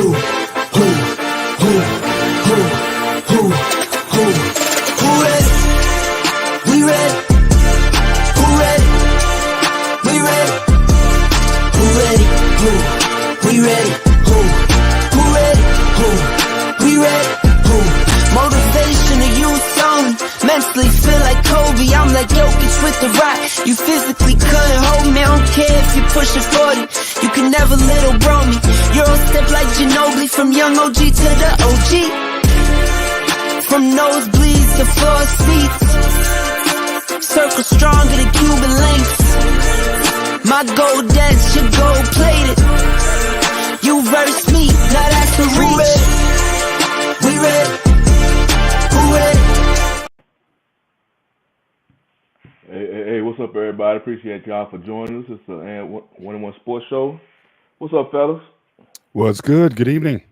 We ready? Who ready? We ready? Who ready? Who? We ready? Who? Who ready? Who? We ready? Who? Motivation to youth only. Mentally feel like Kobe. I'm like Jokic with the rock. You physically couldn't hold me. I don't care if you pushing 40. You can never little bro me. Euro step like Ginobili. From young OG to the OG. From nosebleeds to floor seats. Circle stronger than Cuban links. My gold dance, your gold plated. You verse me, now that's the reach. We ready? Who ready? Hey, what's up, everybody? Appreciate y'all for joining us. It's the One and One Sports Show. What's up, fellas? What's good? Good evening.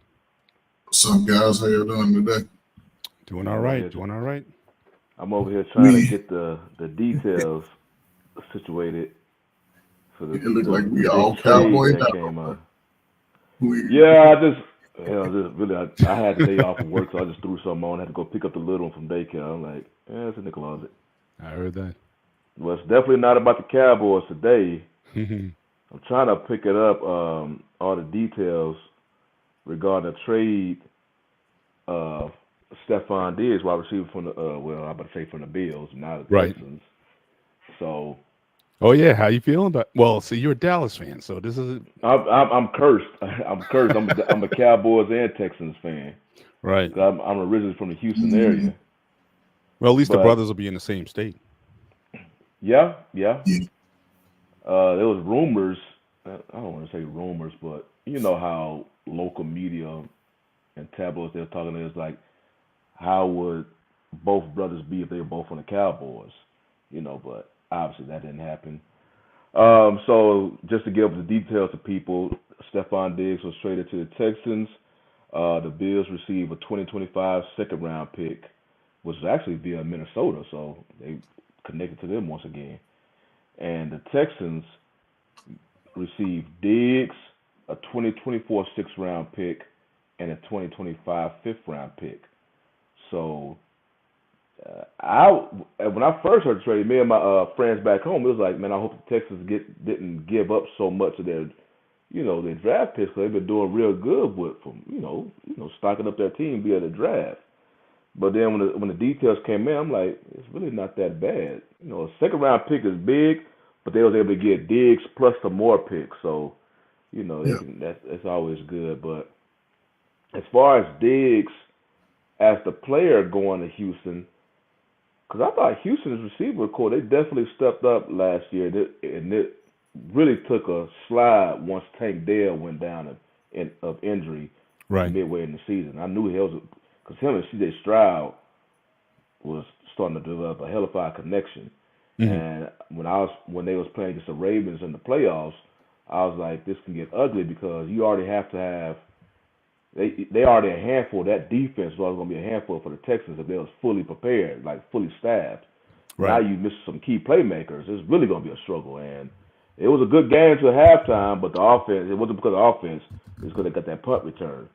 What's up, guys? How you doing today? Doing all right. Doing all right. I'm over here trying to get the details situated for the. It looked like we big all trade cowboy that now. came up. Yeah. I had the day off of work, so I just threw something on. I had to go pick up the little one from daycare. I'm like, it's in the closet. I heard that. Well, it's definitely not about the Cowboys today. I'm trying to pick it up, all the details regarding the trade of Stefon Diggs, wide receiver from the, I'm about to say from the Bills, not the Texans. So. Oh yeah, how you feeling about? Well, see, you're a Dallas fan, so this is. I'm cursed. I'm cursed. I'm a Cowboys and Texans fan. Right. I'm originally from the Houston area. Well, at least the brothers will be in the same state. Yeah. There was rumors. I don't want to say rumors, but you know how local media and tabloids they're talking. It's like, how would both brothers be if they were both on the Cowboys? But obviously that didn't happen. So just to give the details to people, Stefon Diggs was traded to the Texans. The Bills received a 2025 second-round pick, which is actually via Minnesota, so they connected to them once again. And the Texans received Diggs, a 2024 sixth-round pick, and a 2025 fifth-round pick. So when I first heard the trade, me and my friends back home, it was like, man, I hope the Texans didn't give up so much of their draft picks, because they've been doing real good with them, stocking up their team via the draft. But then when the details came in, I'm like, it's really not that bad. A second round pick is big, but they was able to get Diggs plus some more picks, so that's always good. But as far as Diggs as the player going to Houston, because I thought Houston's receiver core, they definitely stepped up last year, and it really took a slide once Tank Dell went down of injury midway in the season. I knew he was, because him and C.J. Stroud was starting to develop a hellified connection. And when they was playing against the Ravens in the playoffs, I was like, this can get ugly, because you already have to have they already a handful. That defense was going to be a handful for the Texans if they was fully prepared, like fully staffed. Now you miss some key playmakers. It's really going to be a struggle. And it was a good game to halftime, but the offense, it wasn't because of the offense. It's because they got that punt return.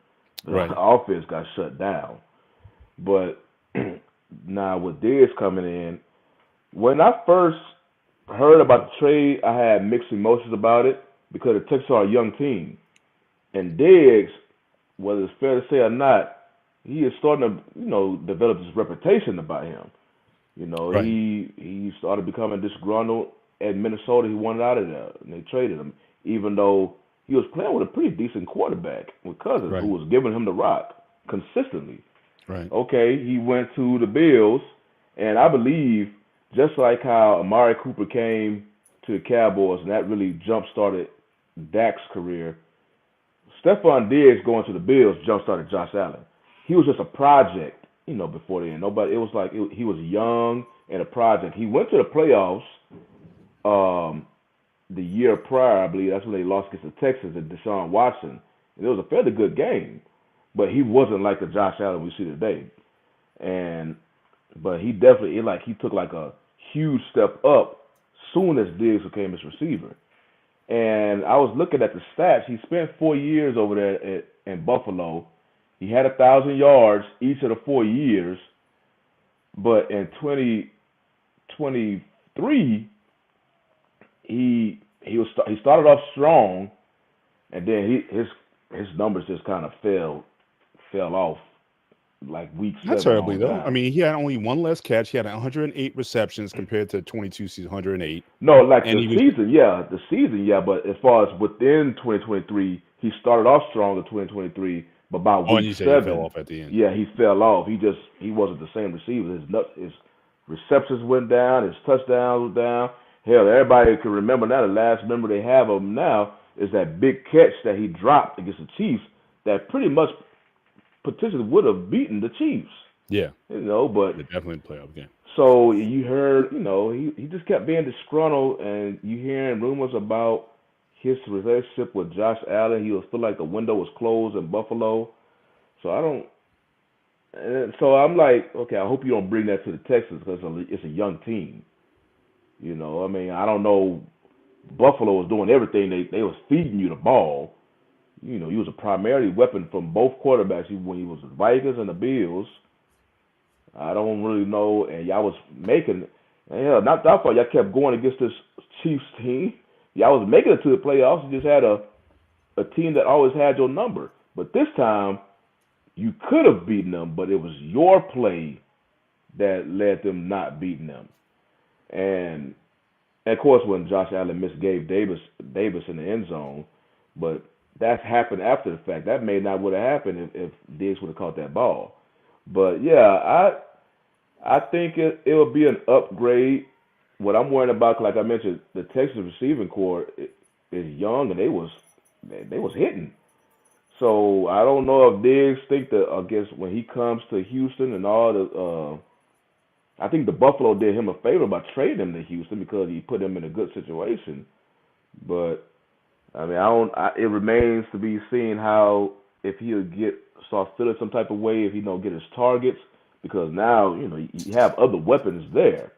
The offense got shut down. But now with Diggs coming in, when I first heard about the trade, I had mixed emotions about it, because the Texans are a young team. And Diggs, whether it's fair to say or not, he is starting to, develop this reputation about him. He started becoming disgruntled at Minnesota. He wanted out of there, and they traded him, even though he was playing with a pretty decent quarterback with Cousins, who was giving him the rock consistently. Okay, he went to the Bills, and I believe, just like how Amari Cooper came to the Cowboys, and that really jump-started Dak's career, Stefon Diggs going to the Bills jump-started Josh Allen. He was just a project, before then. It was like he was young and a project. He went to the playoffs the year prior, I believe. That's when they lost against the Texans and Deshaun Watson. And it was a fairly good game, but he wasn't like the Josh Allen we see today. But he definitely, he took like a huge step up soon as Diggs became his receiver. And I was looking at the stats. He spent 4 years over there in Buffalo. He had 1,000 yards each of the 4 years, but in 2023, he started off strong, and then his numbers just kind of fell off like week 7 Not terribly on though. down. I mean, he had only one less catch. He had 108 receptions compared to 22 season 108. No, like And the he was season, yeah. But as far as within 2023, he started off strong in 2023, but by oh, and week you said he 7, fell off at the end. yeah, he fell off. He wasn't the same receiver. His receptions went down. His touchdowns went down. Hell, everybody can remember now. The last memory they have of him now is that big catch that he dropped against the Chiefs that pretty much potentially would have beaten the Chiefs. Yeah, But they definitely play playoff game. so you heard, he just kept being disgruntled, and you hearing rumors about his relationship with Josh Allen. He was feel like the window was closed in Buffalo. So I'm like, okay, I hope you don't bring that to the Texans because it's a young team. I mean, I don't know. Buffalo was doing everything. They was feeding you the ball. He was a primary weapon from both quarterbacks when he was the Vikings and the Bills. I don't really know. And y'all was making, not that far. Y'all kept going against this Chiefs team. Y'all was making it to the playoffs. You just had a team that always had your number. But this time, you could have beaten them, but it was your play that led them not beating them. And of course, when Josh Allen missed Gabe Davis in the end zone, but that's happened after the fact. That may not would have happened if Diggs would have caught that ball. But yeah, I think it will be an upgrade. What I'm worried about, like I mentioned, the Texas receiving core is young and they was hitting. So I don't know if Diggs think that I guess when he comes to Houston and all the I think the Buffalo did him a favor by trading him to Houston because he put him in a good situation. But I mean, it remains to be seen how if he'll start feeling some type of way if he don't get his targets because now you have other weapons there.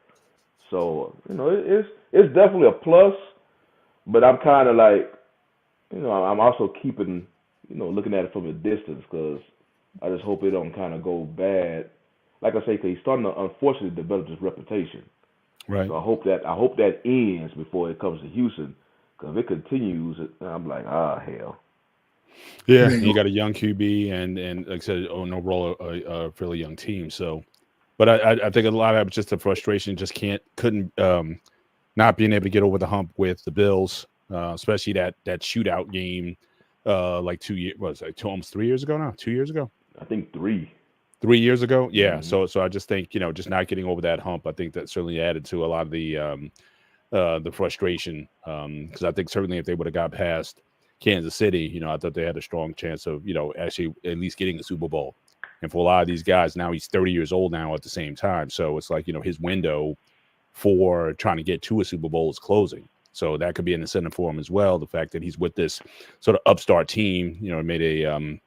So it's definitely a plus, but I'm kind of like I'm also keeping looking at it from a distance because I just hope it don't kind of go bad. Like I say, because he's starting to unfortunately develop his reputation. Right. So I hope that ends before it comes to Houston. Because if it continues, I'm like, hell. Yeah, you got a young QB and like I said, overall a fairly young team. So, but I think a lot of it was just the frustration. Just couldn't not being able to get over the hump with the Bills, especially that shootout game, like 2 years was it almost 3 years ago now? 2 years ago? I think 3. 3 years ago, yeah. Mm-hmm. So I just think just not getting over that hump. I think that certainly added to a lot of the frustration. Because I think certainly if they would have got past Kansas City, I thought they had a strong chance of actually at least getting a Super Bowl. And for a lot of these guys, now he's 30 years old now at the same time. So it's like his window for trying to get to a Super Bowl is closing. So that could be an incentive for him as well. The fact that he's with this sort of upstart team, made a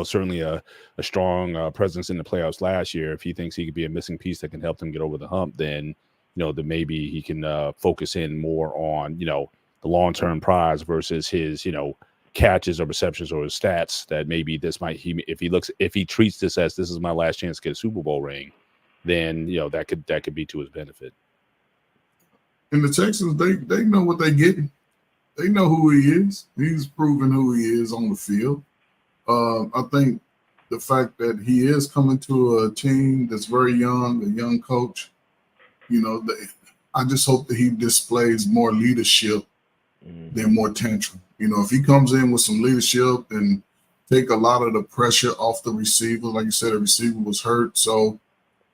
certainly a strong presence in the playoffs last year. If he thinks he could be a missing piece that can help them get over the hump, then then maybe he can focus in more on the long-term prize versus his catches or receptions or his stats. That maybe if he treats this as this is my last chance to get a Super Bowl ring, then that could be to his benefit. And the Texans, they know what they're getting. They know who he is. He's proven who he is on the field. I think the fact that he is coming to a team that's very young, a young coach, I just hope that he displays more leadership than more tantrum. If he comes in with some leadership and take a lot of the pressure off the receiver, like you said, the receiver was hurt, so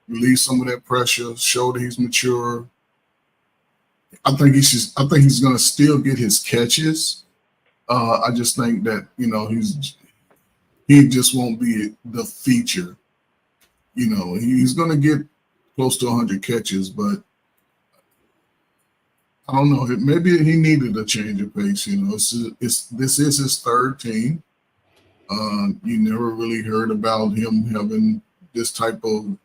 release some of that pressure, show that he's mature. I think he's going to still get his catches. I just think that he just won't be the feature. He's going to get close to 100 catches, but I don't know. Maybe he needed a change of pace. This is his third team. You never really heard about him having this type of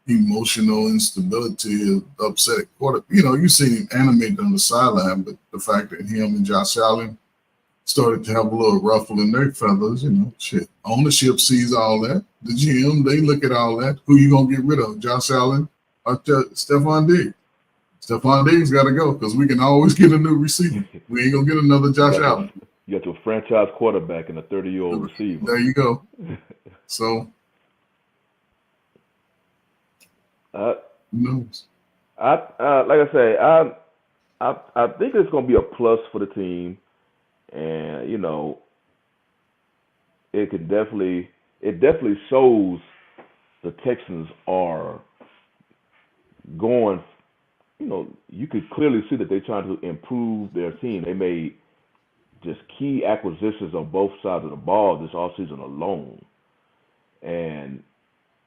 emotional instability, upset quarter. You know, you see him animated on the sideline, but the fact that him and Josh Allen started to have a little ruffle in their feathers, you know, shit. Ownership sees all that. The GM, they look at all that. Who you gonna get rid of, Josh Allen or Stefon Diggs? Stefon Diggs got to go because we can always get a new receiver. We ain't gonna get another Josh Allen. You got your franchise quarterback and a 30-year-old receiver. There you go. So, who knows? Like I say, I think it's going to be a plus for the team, and you know, it definitely shows the Texans are going. You know, you could clearly see that they're trying to improve their team. They made just key acquisitions on both sides of the ball this offseason alone. And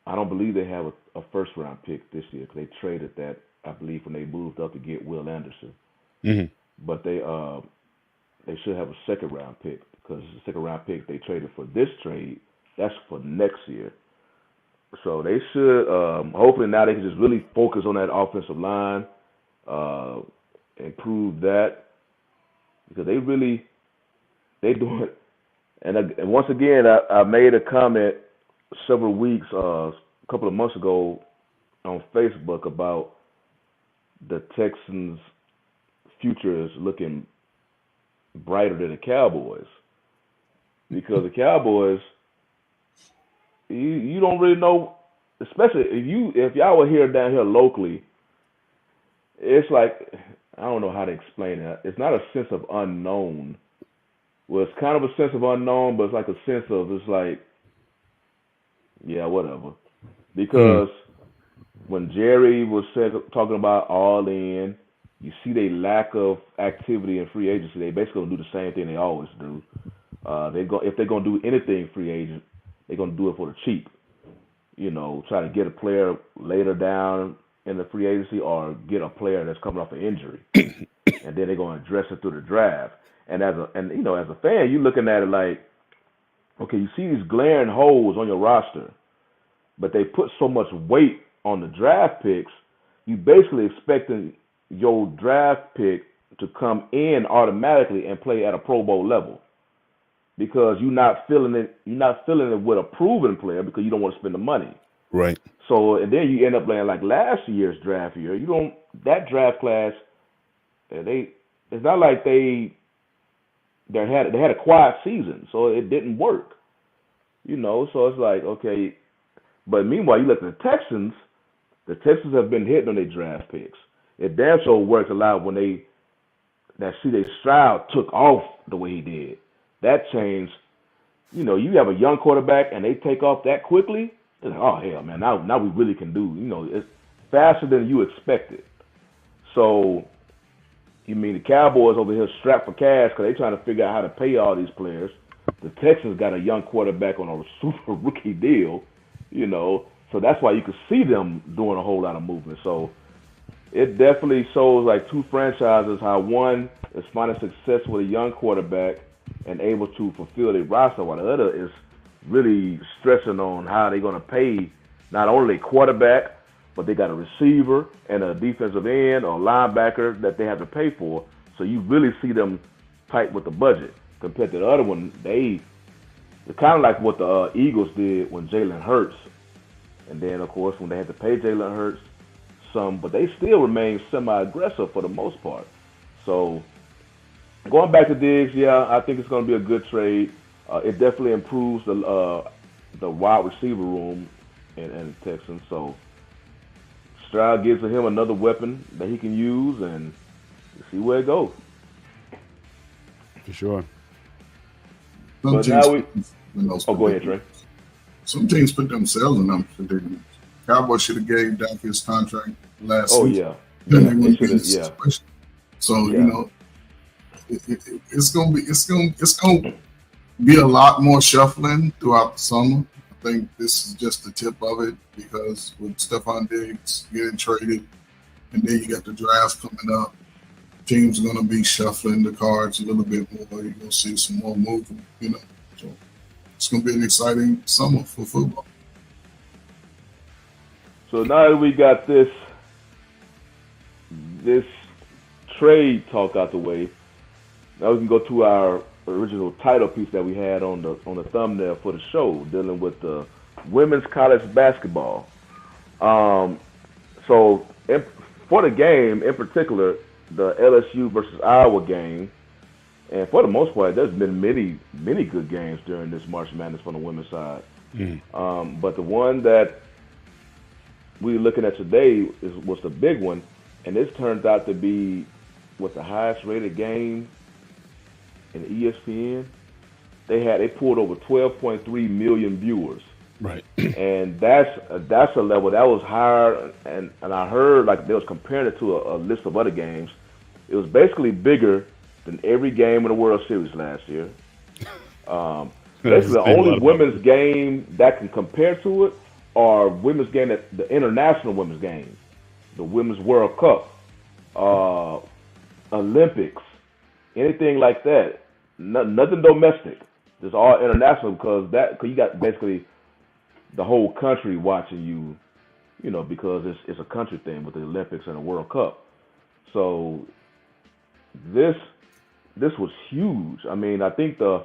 I don't believe they have a first-round pick this year because they traded that, I believe, when they moved up to get Will Anderson. Mm-hmm. But they should have a second-round pick because the second-round pick they traded for this trade, that's for next year. So they should, hopefully now they can just really focus on that offensive line, improve that, because they do it. And once again, I made a comment several weeks, a couple of months ago on Facebook about the Texans' future is looking brighter than the Cowboys, because the Cowboys, you don't really know, especially if y'all were here down here locally. It's like, I don't know how to explain it. It's not a sense of unknown. Well, it's kind of a sense of unknown, but it's like a sense of, it's like, yeah, whatever. Because when Jerry was talking about all in, you see their lack of activity in free agency. They basically gonna do the same thing they always do. If they're gonna do anything free agent, they're gonna do it for the cheap. You know, try to get a player later down in the free agency or get a player that's coming off an injury, and then they're gonna address it through the draft. And as a fan, you're looking at it like, okay, you see these glaring holes on your roster, but they put so much weight on the draft picks, you basically expecting your draft pick to come in automatically and play at a Pro Bowl level, because you're not feeling it with a proven player because you don't want to spend the money. Right. So, and then you end up playing like last year's draft year. That draft class, it's not like they had a quiet season, so it didn't work. You know, so it's like, okay, but meanwhile you look at the Texans have been hitting on their draft picks. It damn sure worked a lot when C.J. Stroud took off the way he did. That changed. You know, you have a young quarterback and they take off that quickly. It's like, oh hell, man! Now we really can do. You know, it's faster than you expected. So, you mean the Cowboys over here strapped for cash because they're trying to figure out how to pay all these players. The Texans got a young quarterback on a super rookie deal. You know, so that's why you could see them doing a whole lot of movement. So it definitely shows like two franchises, how one is finding success with a young quarterback and able to fulfill their roster, while the other is really stressing on how they're going to pay not only a quarterback, but they got a receiver and a defensive end or linebacker that they have to pay for. So you really see them tight with the budget compared to the other one. They're kind of like what the Eagles did when Jalen Hurts. And then, of course, when they had to pay Jalen Hurts some, but they still remain semi-aggressive for the most part. So going back to Diggs, yeah, I think it's going to be a good trade. It definitely improves the wide receiver room in the Texans. So Stroud gives him another weapon that he can use, and see where it goes. For sure. But now go ahead, Trey. Some teams put themselves in them predicaments. Cowboys should have gave Dak his contract last season. Yeah. Then they wouldn't be in this situation. So you know, it's gonna be a lot more shuffling throughout the summer. I think this is just the tip of it, because with Stefon Diggs getting traded, and then you got the draft coming up, teams are gonna be shuffling the cards a little bit more. You're gonna see some more movement, you know. So it's gonna be an exciting summer for football. So now that we got this trade talk out the way, now we can go to our original title piece that we had on the thumbnail for the show, dealing with the women's college basketball. So for the game in particular, the LSU versus Iowa game, and for the most part, there's been many good games during this March Madness from the women's side. But the one that we're looking at today was the big one, and this turns out to be the highest rated game in ESPN. They pulled over 12.3 million viewers. Right. And that's a level that was higher, and I heard like they was comparing it to a list of other games. It was basically bigger than every game in the World Series last year. Basically, the only women's game that can compare to it are women's game, the international women's games, the Women's World Cup, Olympics, anything like that. Nothing domestic. It's all international because you got basically the whole country watching you, because it's a country thing with the Olympics and the World Cup. So this was huge. I mean, I think the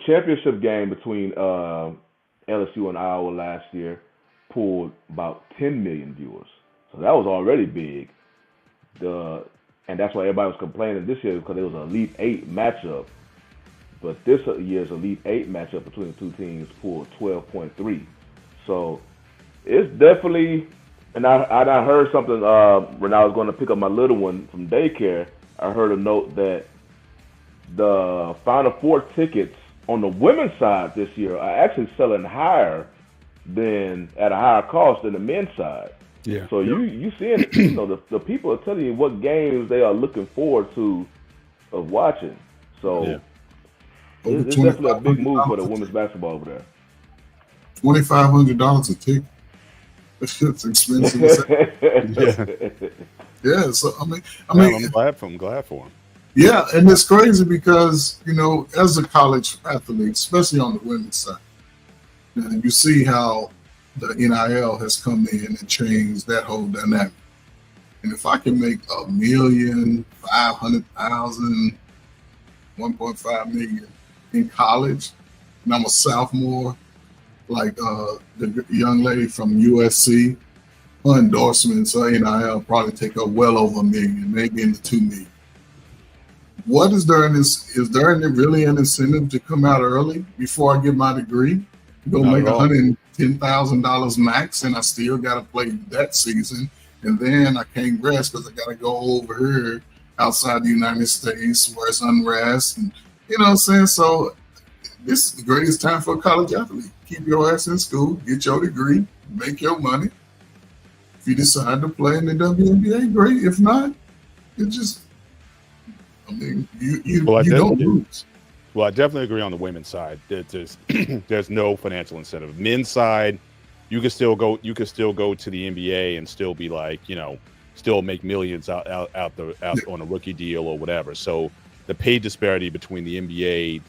championship game between LSU and Iowa last year pulled about 10 million viewers. So that was already big. And that's why everybody was complaining this year because it was an Elite Eight matchup. But this year's Elite Eight matchup between the two teams pulled 12.3. So it's definitely, and I heard something when I was going to pick up my little one from daycare. I heard a note that the Final Four tickets on the women's side this year are actually selling higher than at a higher cost than the men's side. Yeah. So you seeing, the people are telling you what games they are looking forward to of watching. So it's definitely a big move for the women's basketball over there. $2,500 a ticket. That shit's expensive. Yeah. So I mean, I'm glad for him. Yeah, and it's crazy because as a college athlete, especially on the women's side, you see how the NIL has come in and changed that whole dynamic. And if I can make $1,500,000, 1.5 million in college, and I'm a sophomore, like the young lady from USC, her endorsements, NIL probably take up well over $1 million, maybe into $2 million. What is there in this? Is there really an incentive to come out early before I get my degree? Go make $110,000 max, and I still got to play that season, and then I can't rest because I got to go over here outside the United States where it's unrest, and you know what I'm saying. So this is the greatest time for a college athlete. Keep your ass in school, get your degree, make your money. If you decide to play in the WNBA, great. If not, it just, you don't lose. Well, I definitely agree on the women's side. There's no financial incentive. Men's side, you can still go to the NBA and still be like, still make millions out on a rookie deal or whatever. So the pay disparity between the NBA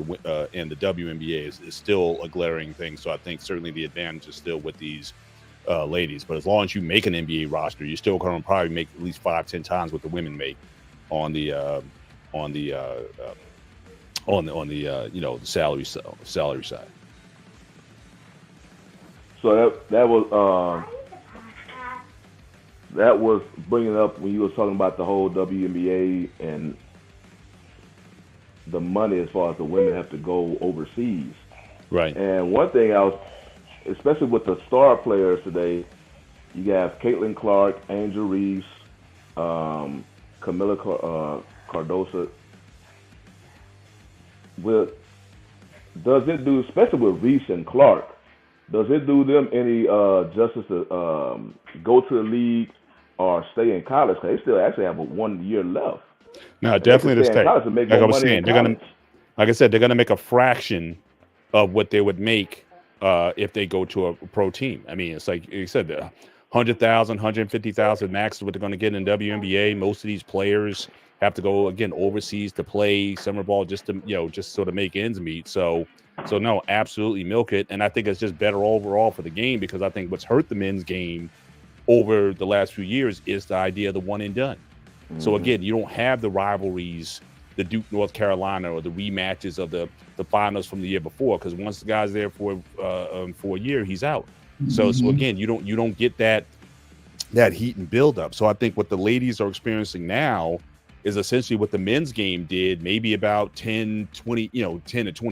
and the WNBA is still a glaring thing. So I think certainly the advantage is still with these ladies. But as long as you make an NBA roster, you're still going to probably make at least 5-10 times what the women make on the salary side. So that was bringing up when you were talking about the whole WNBA and the money as far as the women have to go overseas. Right. And one thing especially with the star players today, you have Caitlin Clark, Angel Reese, Camilla Cardoso. Does it do, especially with Reese and Clark, does it do them any justice to go to the league or stay in college? Because they still actually have 1 year left. No, definitely to stay. Like I was saying, like I said, they're gonna make a fraction of what they would make if they go to a pro team. I mean, it's like you said, 100,000, 150,000 max is what they're going to get in WNBA. Most of these players have to go again overseas to play summer ball just to sort of make ends meet. So no, absolutely milk it. And I think it's just better overall for the game because I think what's hurt the men's game over the last few years is the idea of the one and done. So Mm-hmm. again, you don't have the rivalries, the Duke, North Carolina, or the rematches of the finals from the year before, because once the guy's there for a year, he's out. So again, you don't get that heat and build up. So I think what the ladies are experiencing now is essentially what the men's game did maybe about 10 to 20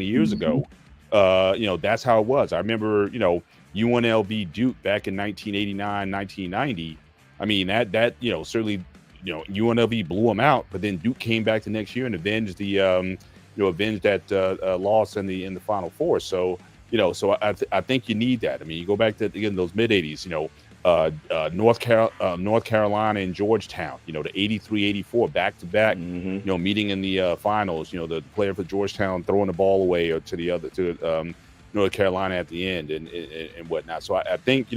years ago. That's how it was. I remember, UNLV Duke back in 1989, 1990. I mean, that certainly, UNLV blew them out, but then Duke came back the next year and avenged that loss in the Final Four. So, I think you need that. I mean, you go back to, again, those mid 80s, North Carolina and Georgetown, the 83-84 back to back, Mm-hmm. meeting in the finals, the player for Georgetown throwing the ball away or to North Carolina at the end and whatnot. So I think,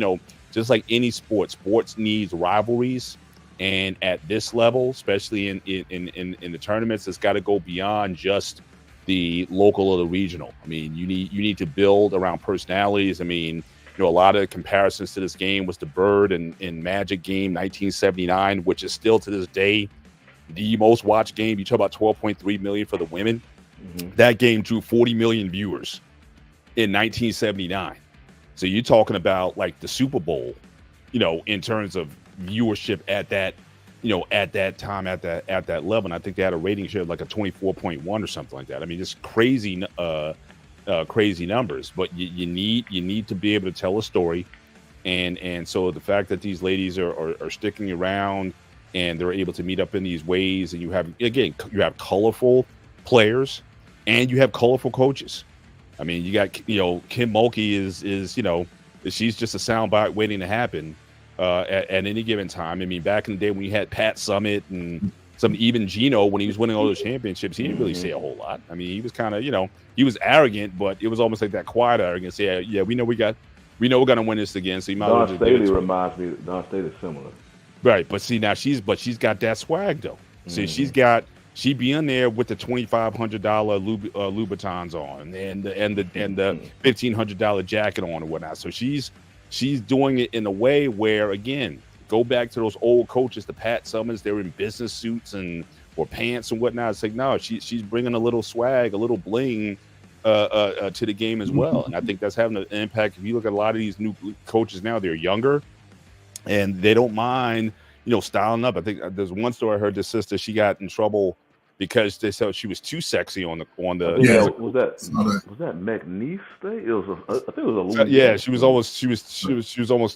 just like any sports needs rivalries. And at this level, especially in the tournaments, it's got to go beyond just the local or the regional. I mean, you need to build around personalities. I mean, a lot of comparisons to this game was the Bird and Magic game 1979, which is still to this day the most watched game. You talk about 12.3 million for the women. Mm-hmm. That game drew 40 million viewers in 1979. So you're talking about like the Super Bowl, in terms of viewership at that time at that level. And I think they had a rating share of like a 24.1 or something like that. I mean, just crazy numbers. But you need to be able to tell a story, and so the fact that these ladies are sticking around and they're able to meet up in these ways, and you have colorful players and you have colorful coaches. I mean, you got Kim Mulkey is she's just a soundbite waiting to happen. At any given time. I mean, back in the day when you had Pat Summitt and even Gino, when he was winning all those championships, he didn't really say a whole lot. I mean, he was kind of, he was arrogant, but it was almost like that quiet arrogance. Yeah, we know we're going to win this again. So you might as well Don just give it Staley to him. reminds me. Don Staley's similar. Right, but see now she's got that swag though. See, she be in there with the $2,500 Louboutins on and the $1,500 jacket on and whatnot. So she's doing it in a way where, again, go back to those old coaches, the Pat Summers, they're in business suits or pants and whatnot. It's like, no, she's bringing a little swag, a little bling to the game as well. And I think that's having an impact. If you look at a lot of these new coaches now, they're younger and they don't mind, styling up. I think there's one story I heard this sister, she got in trouble because they said she was too sexy on the. Was that McNeese thing? I think it was a yeah. She was almost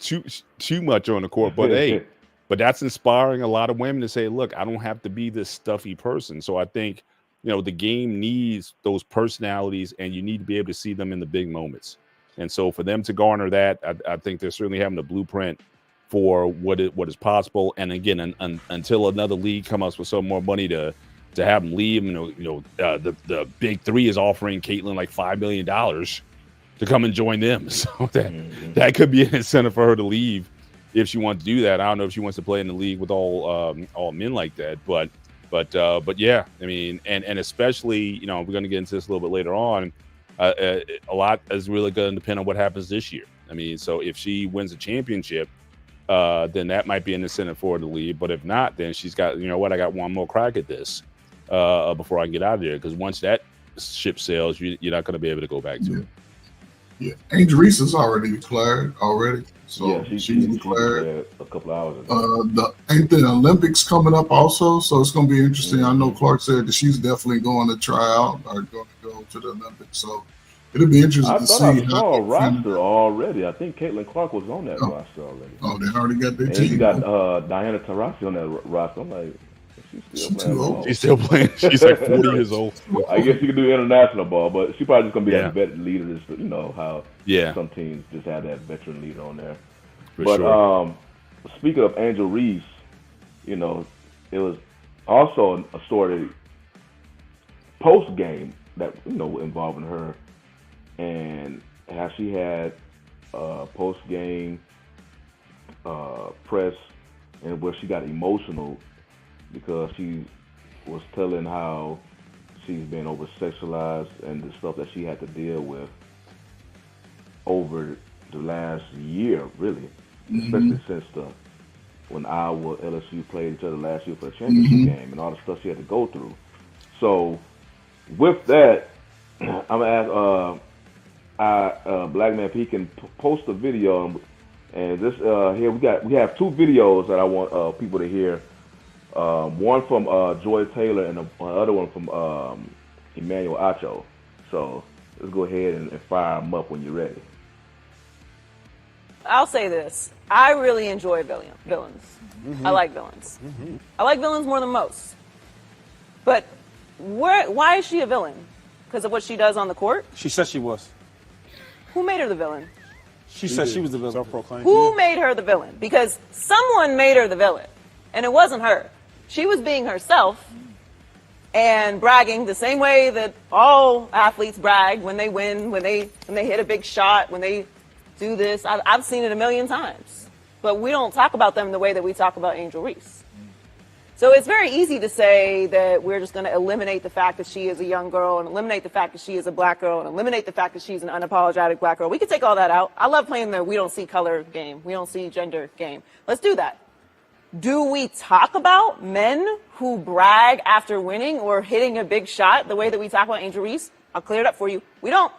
too much on the court. But hey, but that's inspiring a lot of women to say, look, I don't have to be this stuffy person. So I think the game needs those personalities, and you need to be able to see them in the big moments. And so for them to garner that, I think they're certainly having a blueprint for what is possible. And again, until another league comes up with some more money to have them leave, the Big Three is offering Caitlin like $5 million to come and join them. So that could be an incentive for her to leave if she wants to do that. I don't know if she wants to play in the league with all men like that, but yeah, I mean, and especially we're going to get into this a little bit later on. A lot is really going to depend on what happens this year. I mean, so if she wins a championship, then that might be an incentive for her to leave. But if not, then she's got, I got one more crack at this before I get out of there. Because once that ship sails, you're not going to be able to go back to it. Yeah, Angel Reese is already declared already. So yeah, she's declared a couple hours ago. Ain't the Olympics coming up also? So it's going to be interesting. I know Clark said that she's definitely going to try out or going to go to the Olympics. So it'll be interesting to see. I saw a roster already. I think Caitlin Clark was on that roster already. Oh, they already got their and team. You got Diana Taurasi on that roster. I'm like, she's too old. She's still playing. She's like 40 years old. I guess she can do international ball, but she's probably just going to be that vet leader. Just, how some teams just have that veteran leader on there. Speaking of Angel Reese, it was also a story post game that involving her and how she had post game press and where she got emotional because she was telling how she's been over sexualized and the stuff that she had to deal with over the last year, really, especially since when Iowa LSU played each other last year for the championship game and all the stuff she had to go through. So with that, I'm gonna ask Black Man if he can post a video. And this here we have two videos that I want people to hear. One from Joy Taylor and the other one from Emmanuel Acho. So let's go ahead and fire them up when you're ready. I'll say this. I really enjoy villains. I like villains. I like villains more than most. But why is she a villain? Because of what she does on the court? She said she was. Who made her the villain? She said she was the villain. Self-proclaimed. Who made her the villain? Because someone made her the villain, and it wasn't her. She was being herself and bragging the same way that all athletes brag when they win, when they hit a big shot, when they do this. I've seen it a million times, but we don't talk about them the way that we talk about Angel Reese. So it's very easy to say that we're just going to eliminate the fact that she is a young girl and eliminate the fact that she is a black girl and eliminate the fact that she's an unapologetic black girl. We could take all that out. I love playing the we don't see color game. We don't see gender game. Let's do that. Do we talk about men who brag after winning or hitting a big shot the way that we talk about Angel Reese? I'll clear it up for you. We don't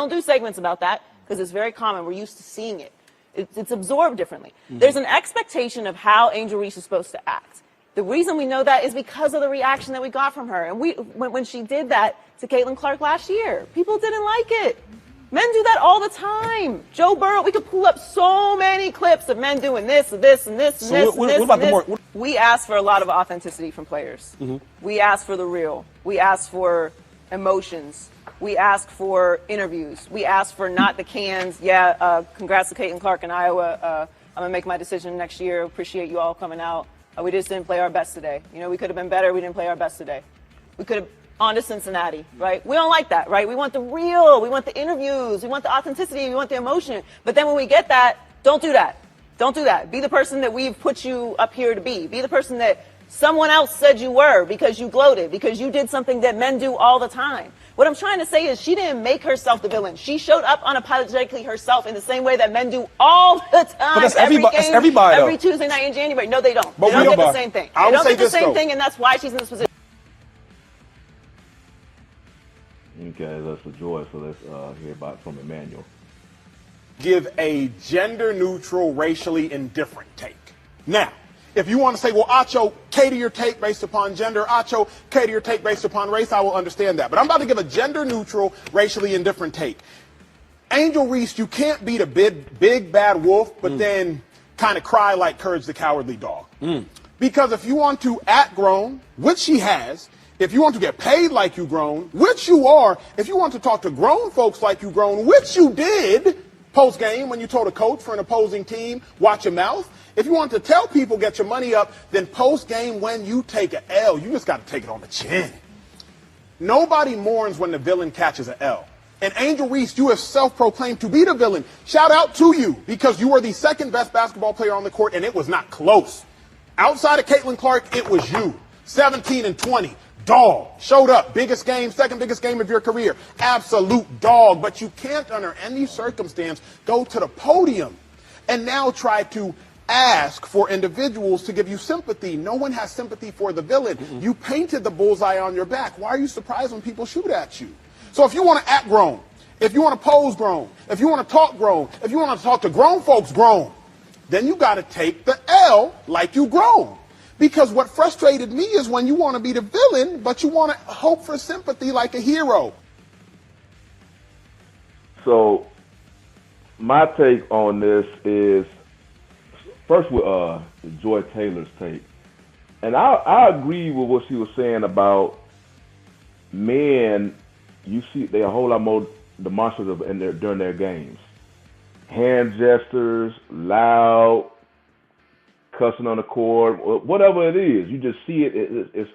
do segments about that because it's very common. We're used to seeing it. It's absorbed differently. There's an expectation of how Angel Reese is supposed to act. The reason we know that is because of the reaction that we got from her. And when she did that to Caitlin Clark last year, people didn't like it. Men do that all the time. Joe Burrow, we could pull up so many clips of men doing this, and this, and this, and this, and this, and this. We ask for a lot of authenticity from players. We ask for the real. We ask for emotions. We ask for interviews. We ask for not the cans. Congrats to Caitlin Clark in Iowa. I'm going to make my decision next year. Appreciate you all coming out. We just didn't play our best today. You know, we could have been better. We didn't play our best today. We could have on to Cincinnati, right? We don't like that, right? We want the real. We want the interviews. We want the authenticity. We want the emotion. But then when we get that, don't do that. Don't do that. Be the person that we've put you up here to be. Be the person that someone else said you were because you gloated, because you did something that men do all the time. What I'm trying to say is she didn't make herself the villain. She showed up unapologetically herself in the same way that men do all the time. But that's everybody, every Tuesday night in January. No, they don't. But they don't get the same thing. They don't get the same thing, and that's why she's in this position. Okay, that's a joy. So let's hear about from Emmanuel. Give a gender-neutral, racially indifferent take. Now, if you want to say, well, Acho, cater your take based upon gender, Acho, cater your take based upon race, I will understand that. But I'm about to give a gender-neutral, racially indifferent take. Angel Reese, you can't beat a big bad wolf, but then kind of cry like Courage the Cowardly Dog. Because if you want to act grown, which she has, if you want to get paid like you grown, which you are, if you want to talk to grown folks like you grown, which you did post-game when you told a coach for an opposing team, watch your mouth. If you want to tell people, get your money up, then post-game when you take an L, you just got to take it on the chin. Nobody mourns when the villain catches an L. And Angel Reese, you have self-proclaimed to be the villain. Shout out to you because you were the second best basketball player on the court, and it was not close. Outside of Caitlin Clark, it was you. 17 and 20. Dog. Showed up. Biggest game, second biggest game of your career. Absolute dog. But you can't, under any circumstance, go to the podium and now try to ask for individuals to give you sympathy. No one has sympathy for the villain. You painted the bullseye on your back. Why are you surprised when people shoot at you? So if you want to act grown, if you want to pose grown, if you want to talk grown, if you want to talk to grown folks grown, then you got to take the L like you grown. Because what frustrated me is when you want to be the villain, but you want to hope for sympathy like a hero. So my take on this is first with Joy Taylor's take. And I agree with what she was saying about men. You see, they're a whole lot more demonstrative during their games. Hand gestures, loud, cussing on the court, whatever it is, you just see it.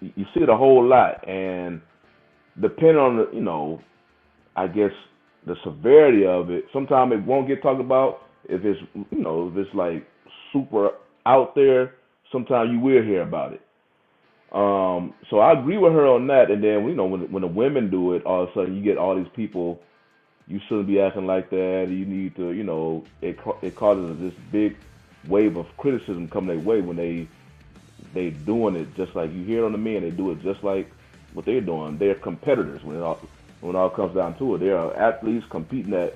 You see it a whole lot, and depending on the, I guess the severity of it, sometimes it won't get talked about. If it's, if it's like super out there, sometimes you will hear about it. So I agree with her on that. And then, when the women do it, all of a sudden you get all these people. You shouldn't be acting like that. You need to, it causes this big wave of criticism come their way when they doing it just like you hear it on the men. They do it just like what they're doing. They're competitors when it all comes down to it. They are athletes competing at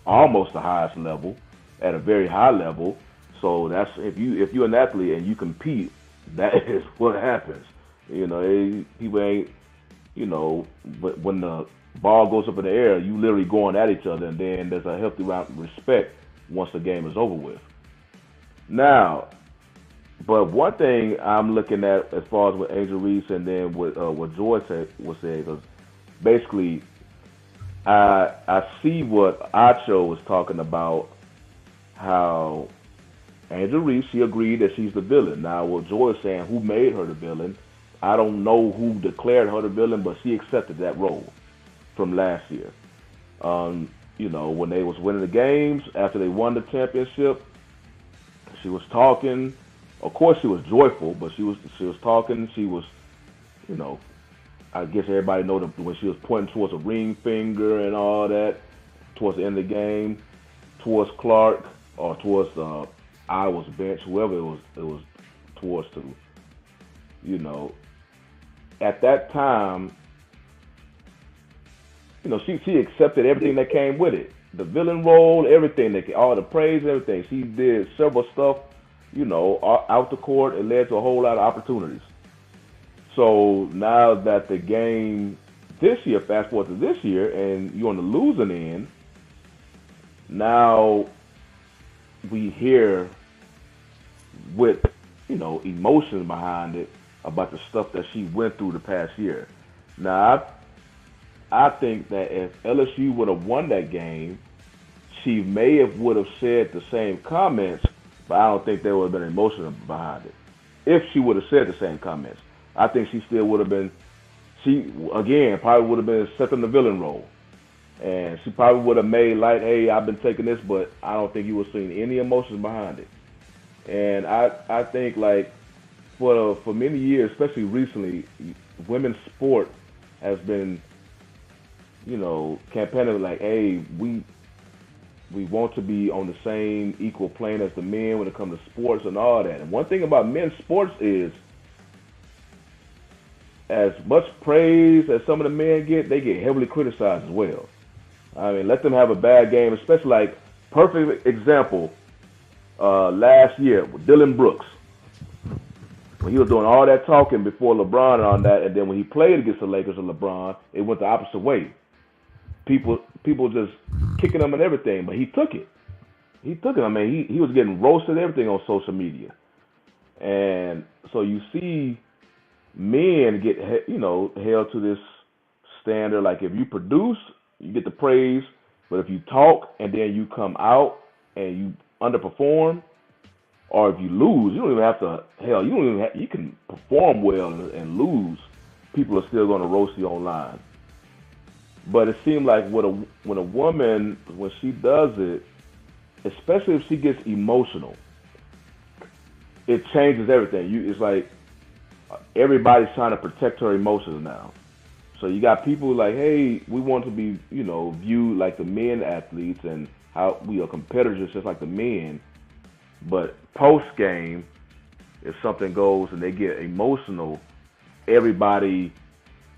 almost the highest level, at a very high level. So that's if you're an athlete and you compete, that is what happens. People ain't, but when the ball goes up in the air, you literally going at each other, and then there's a healthy amount of respect once the game is over with. Now, but one thing I'm looking at as far as what Angel Reese and then what Joy was saying, because basically I see what Acho was talking about, how Angel Reese, she agreed that she's the villain. Now, what Joy is saying, who made her the villain? I don't know who declared her the villain, but she accepted that role from last year. When they was winning the games, after they won the championship, she was talking. Of course, she was joyful, but she was talking. She was, I guess everybody know that when she was pointing towards a ring finger and all that, towards the end of the game, towards Clark or towards Iowa's bench, whoever it was towards to. At that time, she accepted everything that came with it. The villain role, everything, all the praise, everything. She did several stuff, out the court. It led to a whole lot of opportunities. So now that the game this year, fast forward to this year, and you're on the losing end, now we hear with, emotion behind it about the stuff that she went through the past year. Now, I think that if LSU would have won that game, she would have said the same comments, but I don't think there would have been emotion behind it. If she would have said the same comments, I think she still would have been, probably would have been accepting the villain role. And she probably would have made like, hey, I've been taking this, but I don't think you would have seen any emotions behind it. And I think like for many years, especially recently, women's sport has been, campaigning like, hey, we want to be on the same equal plane as the men when it comes to sports and all that. And one thing about men's sports is, as much praise as some of the men get, they get heavily criticized as well. I mean, let them have a bad game, especially like perfect example last year with Dylan Brooks. When he was doing all that talking before LeBron and all that, and then when he played against the Lakers and LeBron, it went the opposite way. People just kicking him and everything, but he took it. I mean, he was getting roasted and everything on social media. And so you see men get, held to this standard. Like if you produce, you get the praise, but if you talk and then you come out and you underperform, or if you lose, you don't even have to, you can perform well and lose. People are still going to roast you online. But it seemed like when a woman, when she does it, especially if she gets emotional, it changes everything. It's like everybody's trying to protect her emotions now. So you got people like, hey, we want to be, viewed like the men athletes and how we are competitors just like the men. But post-game, if something goes and they get emotional, everybody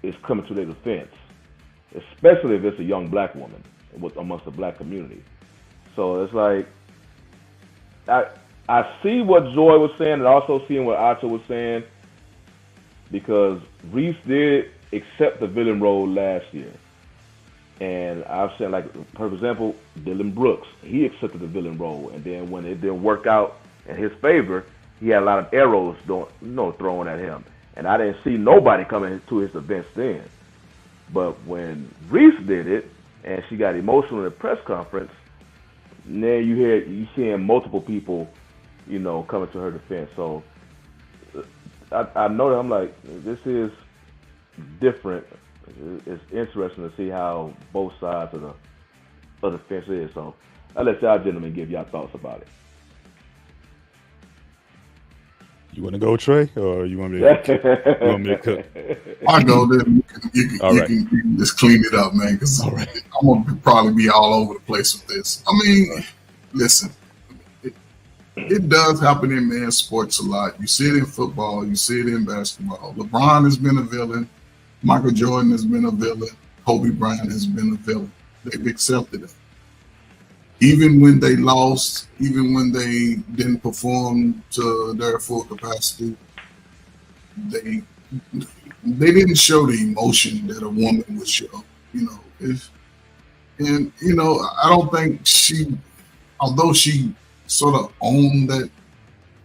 is coming to their defense, especially if it's a young black woman amongst the black community. So it's like, I see what Joy was saying and also seeing what Acho was saying, because Reese did accept the villain role last year. And I've said, like, for example, Dylan Brooks, he accepted the villain role. And then when it didn't work out in his favor, he had a lot of arrows thrown at him. And I didn't see nobody coming to his defense then. But when Reese did it, and she got emotional in the press conference, then you seeing multiple people, coming to her defense. So I know that I'm like, this is different. It's interesting to see how both sides of the fence is. So I'll let y'all gentlemen give y'all thoughts about it. You want to go, Trey, or you want me to cook? I go then. You can just clean it up, man, because I'm going to probably be all over the place with this. I mean, listen, it does happen in men's sports a lot. You see it in football. You see it in basketball. LeBron has been a villain. Michael Jordan has been a villain. Kobe Bryant has been a villain. They've accepted it. Even when they lost, even when they didn't perform to their full capacity, they didn't show the emotion that a woman would show. I don't think although she sort of owned that,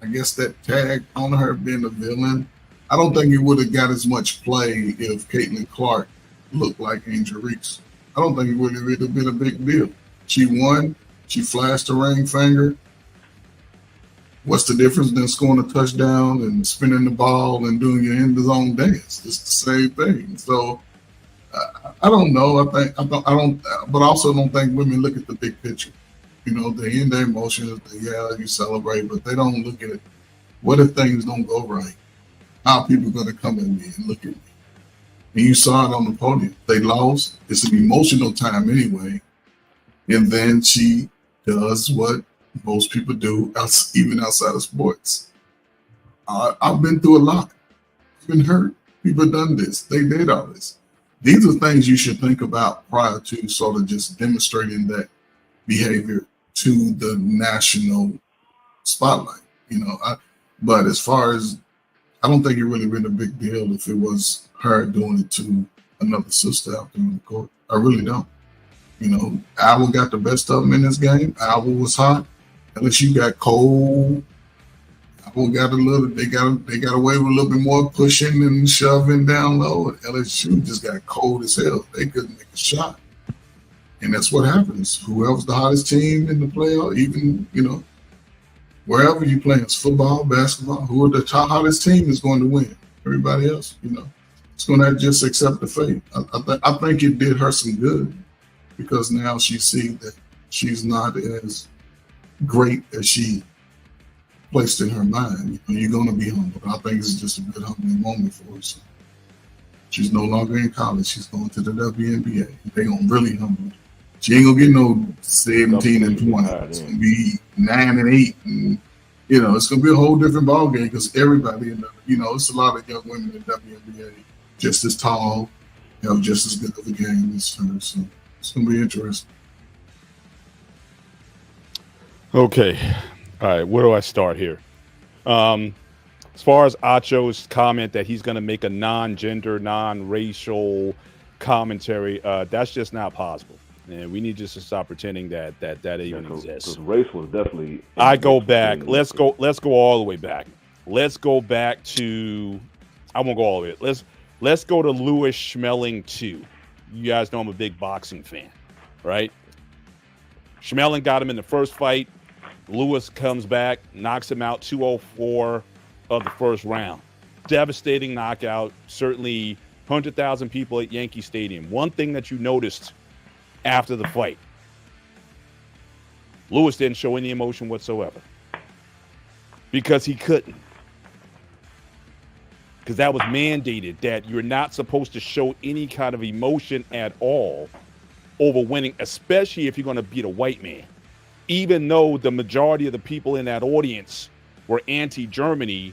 I guess, that tag on her being a villain, I don't think it would have got as much play if Caitlin Clark looked like Angel Reese. I don't think it would have been a big deal. She won. She flashed the ring finger. What's the difference than scoring a touchdown and spinning the ball and doing your end zone dance? It's the same thing. So I don't know. I don't, but I also don't think women look at the big picture. They in their emotions. You celebrate, but they don't look at it. What if things don't go right? How are people going to come at me and look at me? And you saw it on the podium. They lost. It's an emotional time anyway. And then she does what most people do, even outside of sports. I've been through a lot. I've been hurt. People done this. They did all this. These are things you should think about prior to sort of just demonstrating that behavior to the national spotlight. But as far as, I don't think it really been a big deal if it was her doing it to another sister out there on the court. I really don't. Iowa got the best of them in this game. Iowa was hot. LSU got cold. Iowa got they got away with a little bit more pushing and shoving down low. And LSU just got cold as hell. They couldn't make a shot. And that's what happens. Whoever's the hottest team in the playoff, even, wherever you play, it's football, basketball, who are the hottest team is going to win. Everybody else, it's going to just accept the fate. I think it did her some good, because now she sees that she's not as great as she placed in her mind. You're going to be humble. I think it's just a good humbling moment for her. So she's no longer in college. She's going to the WNBA. They're going to really humble her. She ain't going to get no 17 and 20. It's going to be 9 and 8. And, it's going to be a whole different ballgame, because everybody in it's a lot of young women in the WNBA just as tall, just as good of a game as her. So it's going to be interesting. Okay. All right. Where do I start here? As far as Acho's comment that he's going to make a non-gender, non-racial commentary, that's just not possible. And we need just to stop pretending that even exists. Race was definitely. I go back. Let's go all the way back. Let's go back to. I won't go all the way. Let's go to Lewis Schmeling 2. You guys know I'm a big boxing fan, right? Schmeling got him in the first fight. Lewis comes back, knocks him out 204 of the first round. Devastating knockout. Certainly 100,000 people at Yankee Stadium. One thing that you noticed after the fight, Lewis didn't show any emotion whatsoever, because he couldn't. Because that was mandated, that you're not supposed to show any kind of emotion at all over winning, especially if you're going to beat a white man. Even though the majority of the people in that audience were anti-Germany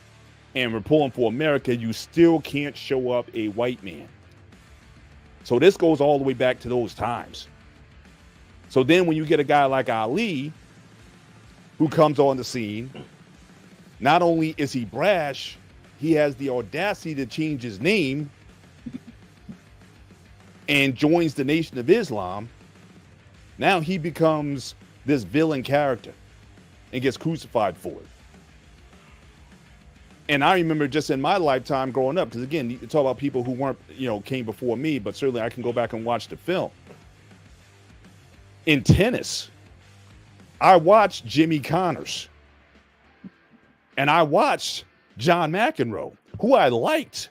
and were pulling for America, you still can't show up a white man. So this goes all the way back to those times. So then when you get a guy like Ali, who comes on the scene, not only is he brash, he has the audacity to change his name and joins the Nation of Islam. Now he becomes this villain character and gets crucified for it. And I remember just in my lifetime growing up, because again, you talk about people who weren't, came before me, but certainly I can go back and watch the film. In tennis, I watched Jimmy Connors and I watched John McEnroe, who I liked.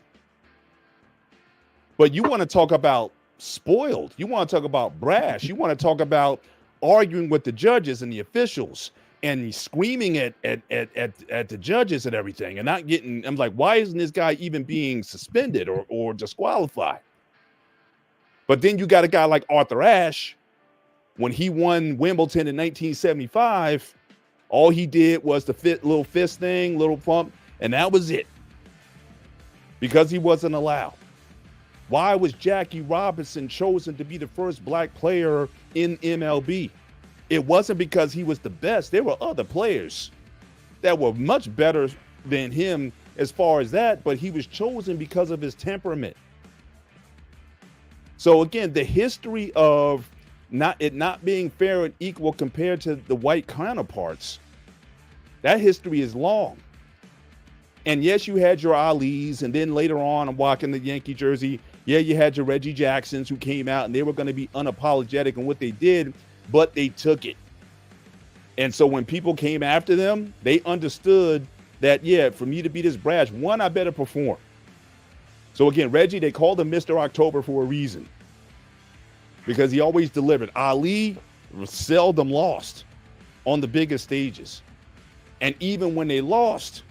But you want to talk about spoiled. You want to talk about brash. You want to talk about arguing with the judges and the officials and screaming at the judges and everything, and not getting. I'm like, why isn't this guy even being suspended or disqualified? But then you got a guy like Arthur Ashe, when he won Wimbledon in 1975, All he did was the little fist thing, little pump, and that was it. Because he wasn't allowed. Why was Jackie Robinson chosen to be the first black player in MLB? It wasn't because he was the best. There were other players that were much better than him as far as that, but he was chosen because of his temperament. So again, the history of not being fair and equal compared to the white counterparts, that history is long. And yes, you had your Alis, and then later on, I'm walking the Yankee jersey. Yeah, you had your Reggie Jacksons who came out and they were going to be unapologetic in what they did, but they took it. And so when people came after them, they understood that, yeah, for me to be this brash, one, I better perform. So again, Reggie, they called him Mr. October for a reason, because he always delivered. Ali seldom lost on the biggest stages. And even when they lost,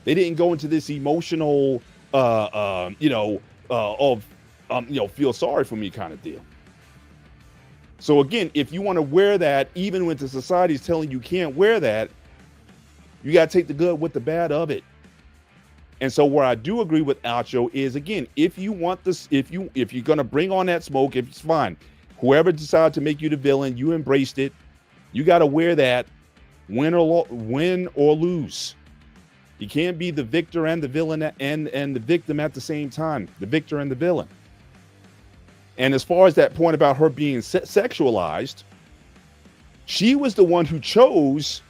they didn't go into this emotional, feel sorry for me kind of deal. So again, if you want to wear that, even when the society is telling you can't wear that, you got to take the good with the bad of it. And so where I do agree with Alcho is, again, if you want this, if you're going to bring on that smoke, if it's fine, whoever decided to make you the villain, you embraced it. You got to wear that, win or lose. You can't be the victor and the villain and the victim at the same time, the victor and the villain. And as far as that point about her being sexualized, she was the one who chose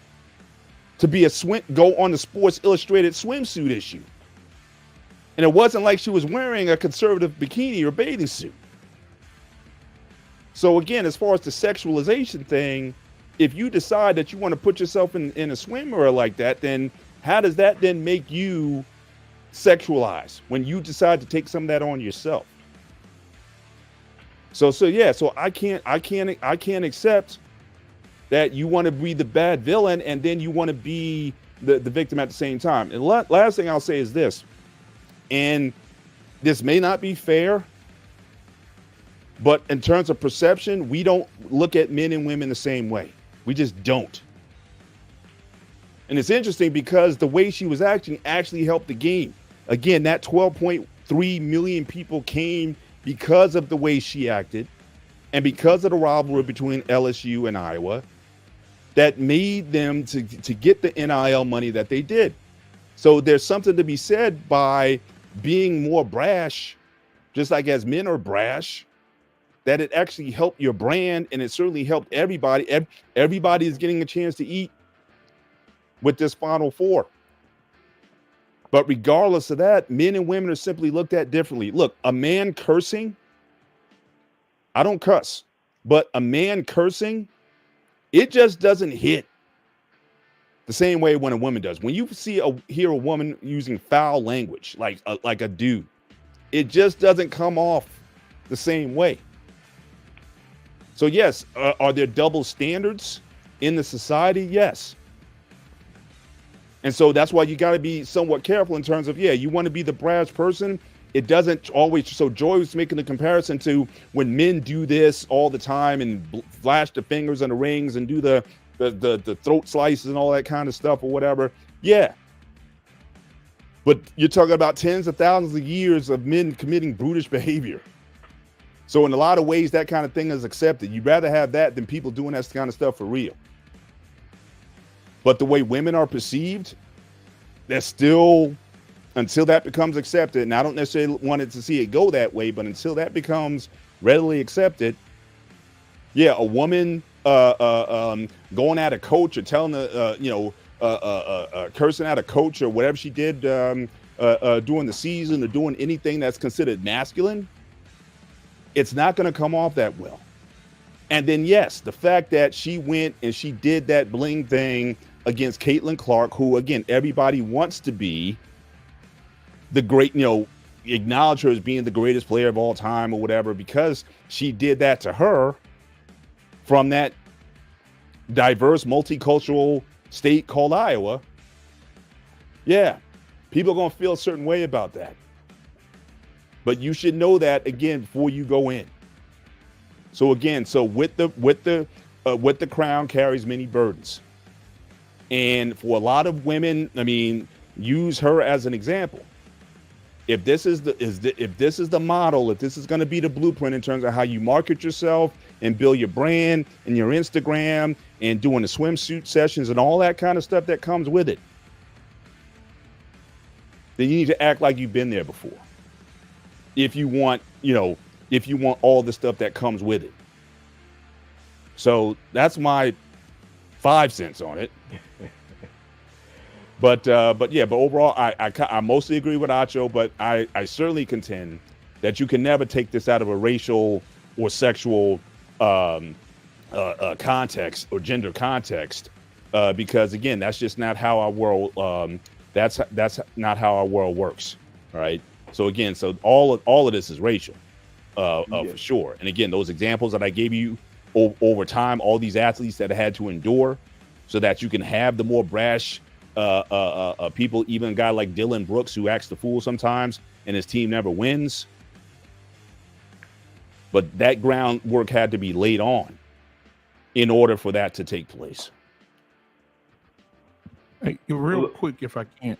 to be go on the Sports Illustrated swimsuit issue. And it wasn't like she was wearing a conservative bikini or bathing suit. So again, as far as the sexualization thing, if you decide that you want to put yourself in a swimwear like that, then how does that then make you sexualized when you decide to take some of that on yourself? So I can't accept that you want to be the bad villain and then you want to be the victim at the same time. And last thing I'll say is this, and this may not be fair, but in terms of perception, we don't look at men and women the same way. We just don't. And it's interesting because the way she was acting actually helped the game. Again, that 12.3 million people came because of the way she acted and because of the rivalry between LSU and Iowa that made them to get the NIL money that they did. So there's something to be said by being more brash, just like as men are brash, that it actually helped your brand, and it certainly helped everybody. Everybody is getting a chance to eat with this Final Four. But regardless of that, men and women are simply looked at differently. Look, a man cursing, I don't cuss, but a man cursing, it just doesn't hit the same way when a woman does. When you hear a woman using foul language, like a dude, it just doesn't come off the same way. So yes, are there double standards in the society? Yes. And so that's why you got to be somewhat careful in terms of, you want to be the brash person. It doesn't always. So Joy was making the comparison to when men do this all the time and flash the fingers and the rings and do the throat slices and all that kind of stuff or whatever. Yeah. But you're talking about tens of thousands of years of men committing brutish behavior. So in a lot of ways, that kind of thing is accepted. You'd rather have that than people doing that kind of stuff for real. But the way women are perceived, they're still, until that becomes accepted, and I don't necessarily want it to see it go that way, but until that becomes readily accepted, a woman going at a coach or telling cursing at a coach or whatever she did during the season or doing anything that's considered masculine, it's not going to come off that well. And then, yes, the fact that she went and she did that bling thing against Caitlin Clark, who, again, everybody wants to be the great, acknowledge her as being the greatest player of all time or whatever, because she did that to her from that diverse, multicultural state called Iowa. Yeah, people are going to feel a certain way about that. But you should know that, again, before you go in. So again, with the crown carries many burdens. And for a lot of women, I mean, use her as an example. If this is if this is the model, if this is going to be the blueprint in terms of how you market yourself and build your brand and your Instagram and doing the swimsuit sessions and all that kind of stuff that comes with it, then you need to act like you've been there before. If you want, if you want all the stuff that comes with it. So that's my 5 cents on it. But overall, I mostly agree with Acho, but I certainly contend that you can never take this out of a racial or sexual context or gender context, because again, that's just not how our world. That's not how our world works. All right. So again, all of this is racial, for sure. And again, those examples that I gave you over time, all these athletes that had to endure, so that you can have the more brash people, even a guy like Dylan Brooks, who acts the fool sometimes and his team never wins. But that groundwork had to be laid on in order for that to take place. Hey, real quick, if I can.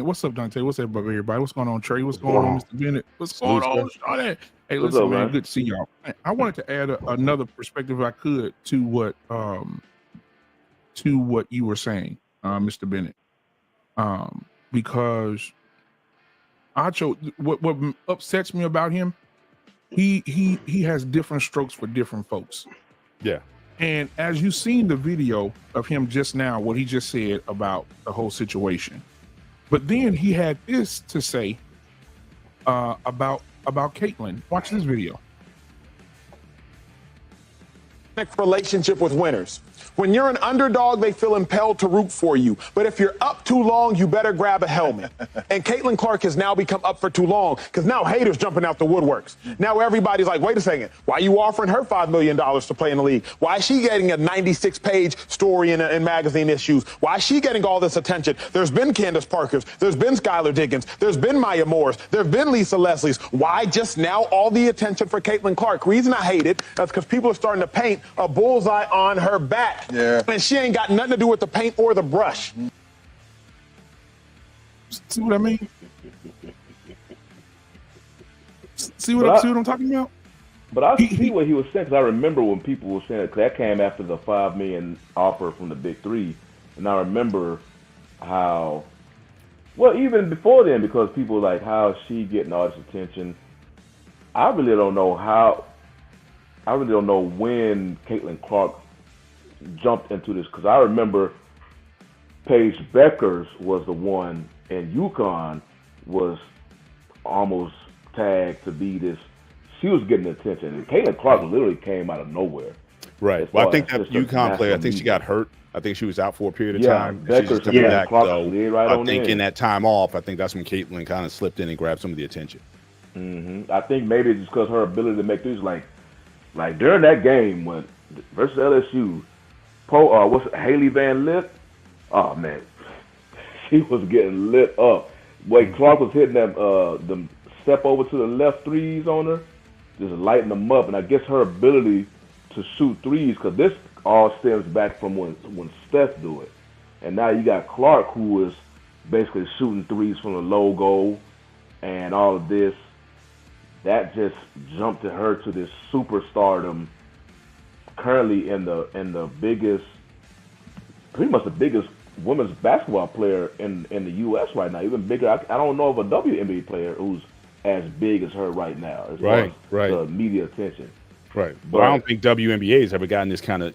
What's up, Dante? What's up, everybody? What's going on, Trey? What's going on, Mr. Bennett? What's going on, Sean? Hey, listen, up, man. Good to see y'all. I wanted to add another perspective, if I could, to what you were saying, Mr. Bennett, because Acho, what upsets me about him, he has different strokes for different folks. Yeah. And as you seen the video of him just now, what he just said about the whole situation, but then he had this to say about Caitlyn. Watch this video. Relationship with winners. When you're an underdog, they feel impelled to root for you. But if you're up too long, you better grab a helmet. And Caitlin Clark has now become up for too long, because now haters jumping out the woodworks. Now everybody's like, wait a second, why are you offering her $5 million to play in the league? Why is she getting a 96-page story in magazine issues? Why is she getting all this attention? There's been Candace Parkers. There's been Skylar Diggins. There's been Maya Moores. There's been Lisa Leslie's. Why just now all the attention for Caitlin Clark? Reason I hate it, that's because people are starting to paint a bullseye on her back. Yeah. And she ain't got nothing to do with the paint or the brush. See what I mean? See what I'm talking about? But I see what he was saying, because I remember when people were saying it, 'cause that came after the $5 million offer from the Big Three. And I remember how, well, even before then, because people were like, how is she getting all this attention? I really don't know when Caitlin Clark jumped into this, because I remember Paige Beckers was the one, and UConn was almost tagged to be this. She was getting attention, and Caitlin Clark literally came out of nowhere. Right. Well, I think that UConn player, I think she got hurt. I think she was out for a period of time. Beckers coming back, though. Right, I think in that time off, I think that's when Caitlin kind of slipped in and grabbed some of the attention. Mm-hmm. I think maybe it's just because her ability to make threes, like during that game when versus LSU, Haley Van Lith? Oh man, she was getting lit up. Wait, Clark was hitting them the step over to the left threes on her, just lighting them up. And I guess her ability to shoot threes, because this all stems back from when Steph do it, and now you got Clark, who is basically shooting threes from the logo and all of this. That just jumped to her to this superstardom. Currently in the biggest, pretty much the biggest women's basketball player in the U.S. right now. Even bigger. I don't know of a WNBA player who's as big as her right now. As far as the media attention. Right. But I don't think WNBA's ever gotten this kind of,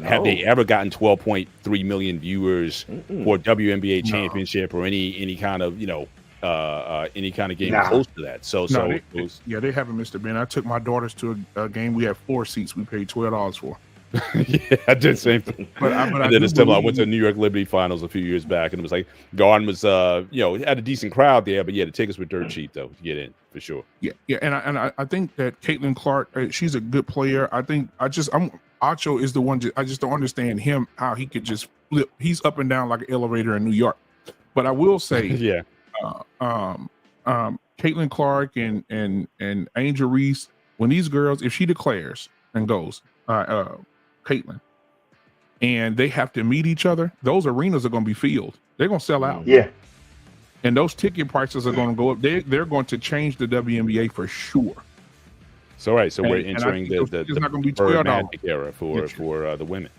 have they ever gotten 12.3 million viewers for WNBA championship or any kind of, any kind of game close to that. They haven't, Mr. Ben. I took my daughters to a game. We had 4 seats. We paid $12 for. Yeah, I did the same thing. I went to the New York Liberty Finals a few years back, and it was like Garden was, had a decent crowd there, but the tickets were dirt cheap though to get in for sure. Yeah, and I think that Caitlin Clark, she's a good player. I think Acho is the one. I just don't understand him, how he could just flip. He's up and down like an elevator in New York. But I will say, Caitlin Clark and Angel Reese, when these girls, if she declares and goes, Caitlin, and they have to meet each other, those arenas are going to be filled. They're going to sell out. Yeah. And those ticket prices are going to go up. They're going to change the WNBA for sure. So right, so we're And entering the not going to be Bird $12. Magic era for the women.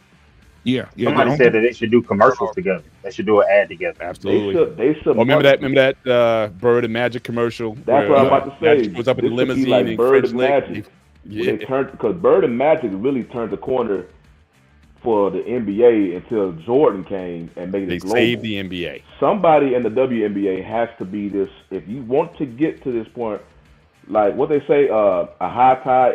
Yeah. Somebody said that they should do commercials together. They should do an ad together. Absolutely. They should remember that Bird and Magic commercial? That's what I'm about to say. Magic was up in the This could be limousine like in Bird French and Lick. Magic. Yeah. Because Bird and Magic really turned the corner for the NBA until Jordan came and made it global. They saved the NBA. Somebody in the WNBA has to be this. If you want to get to this point, like what they say, a high tide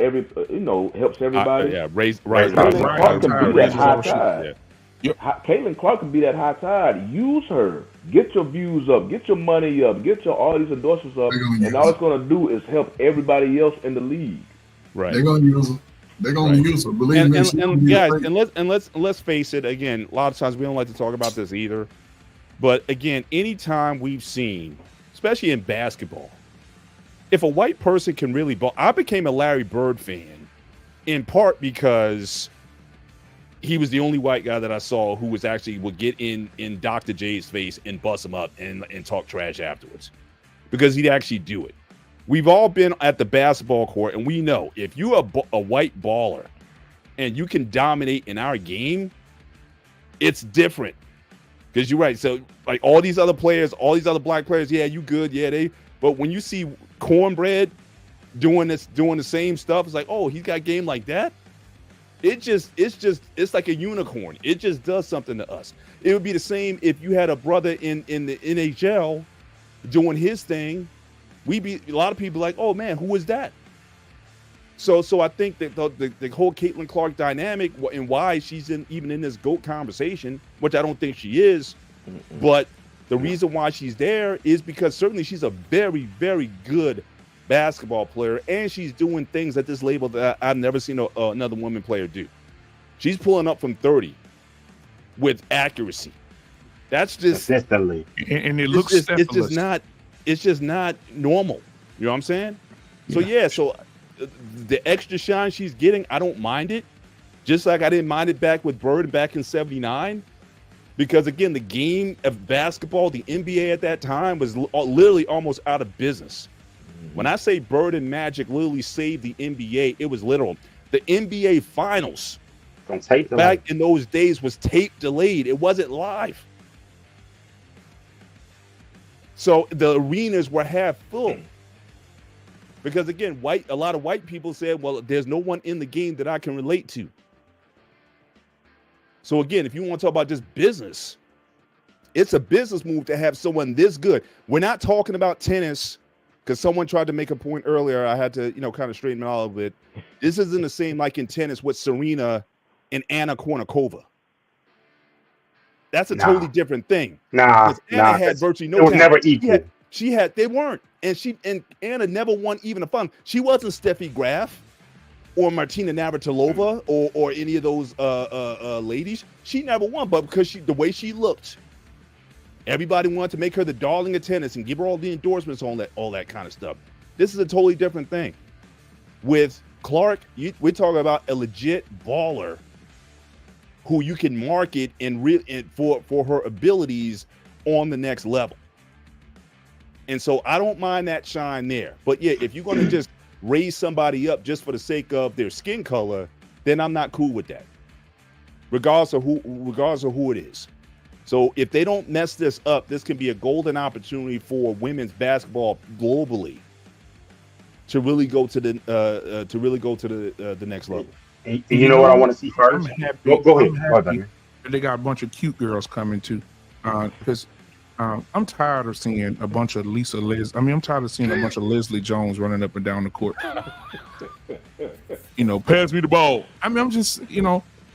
helps everybody. Raise Caitlin Clark can be that high ocean. tide. Caitlin Clark can be that high tide. Use her. Get your views up. Get your money up. Get your all these endorsements up. And all it's going to do is help everybody else in the league. Right. They're going to use them. They're going to use them. Believe me. And guys, and let's face it. Again, a lot of times we don't like to talk about this either. But again, anytime we've seen, especially in basketball, if a white person can really ball, I became a Larry Bird fan in part because he was the only white guy that I saw who was actually would get in Dr. J's face and bust him up and talk trash afterwards, because he'd actually do it. We've all been at the basketball court, and we know if you're a white baller and you can dominate in our game, it's different. Because you're right. So like all these other players, all these other black players, yeah, you good, yeah, but when you see Cornbread doing the same stuff, it's like, oh, he's got game like that. It's like a unicorn. It just does something to us. It would be the same if you had a brother in the NHL doing his thing. A lot of people like, oh man, who is that? So I think that the whole Caitlin Clark dynamic and why she's even in this GOAT conversation, which I don't think she is, but the reason why she's there is because certainly she's a very, very good basketball player, and she's doing things at this level that I've never seen another woman player do. She's pulling up from 30 with accuracy. That's just consistently, and it looks. It's just not normal. You know what I'm saying? So so the extra shine she's getting, I don't mind it. Just like I didn't mind it back with Bird back in '79, because again, the game of basketball, the NBA at that time was literally almost out of business. When I say Bird and Magic literally saved the NBA, it was literal. The NBA Finals back in those days was tape delayed. It wasn't live. So the arenas were half full. Because again, a lot of white people said, well, there's no one in the game that I can relate to. So again, if you want to talk about just business, it's a business move to have someone this good. We're not talking about tennis, because someone tried to make a point earlier. I had to, kind of straighten it out a bit. This isn't the same like in tennis with Serena and Anna Kournikova. That's a totally different thing. Anna had virtually no. It was never equal. They weren't, and Anna never won even a fun. She wasn't Steffi Graf or Martina Navratilova or any of those ladies. She never won, but because the way she looked. Everybody wanted to make her the darling of tennis and give her all the endorsements on all that kind of stuff. This is a totally different thing. With Clark, we're talking about a legit baller who you can market for her abilities on the next level. And so I don't mind that shine there. But yeah, if you're going to just raise somebody up just for the sake of their skin color, then I'm not cool with that. Regardless of who it is. So if they don't mess this up, this can be a golden opportunity for women's basketball globally to really go to the next level. And you know what I want to see first? Go ahead. They got a bunch of cute girls coming too, because I'm tired of seeing a bunch of I'm tired of seeing a bunch of Leslie Jones running up and down the court. Pass me the ball. I'm just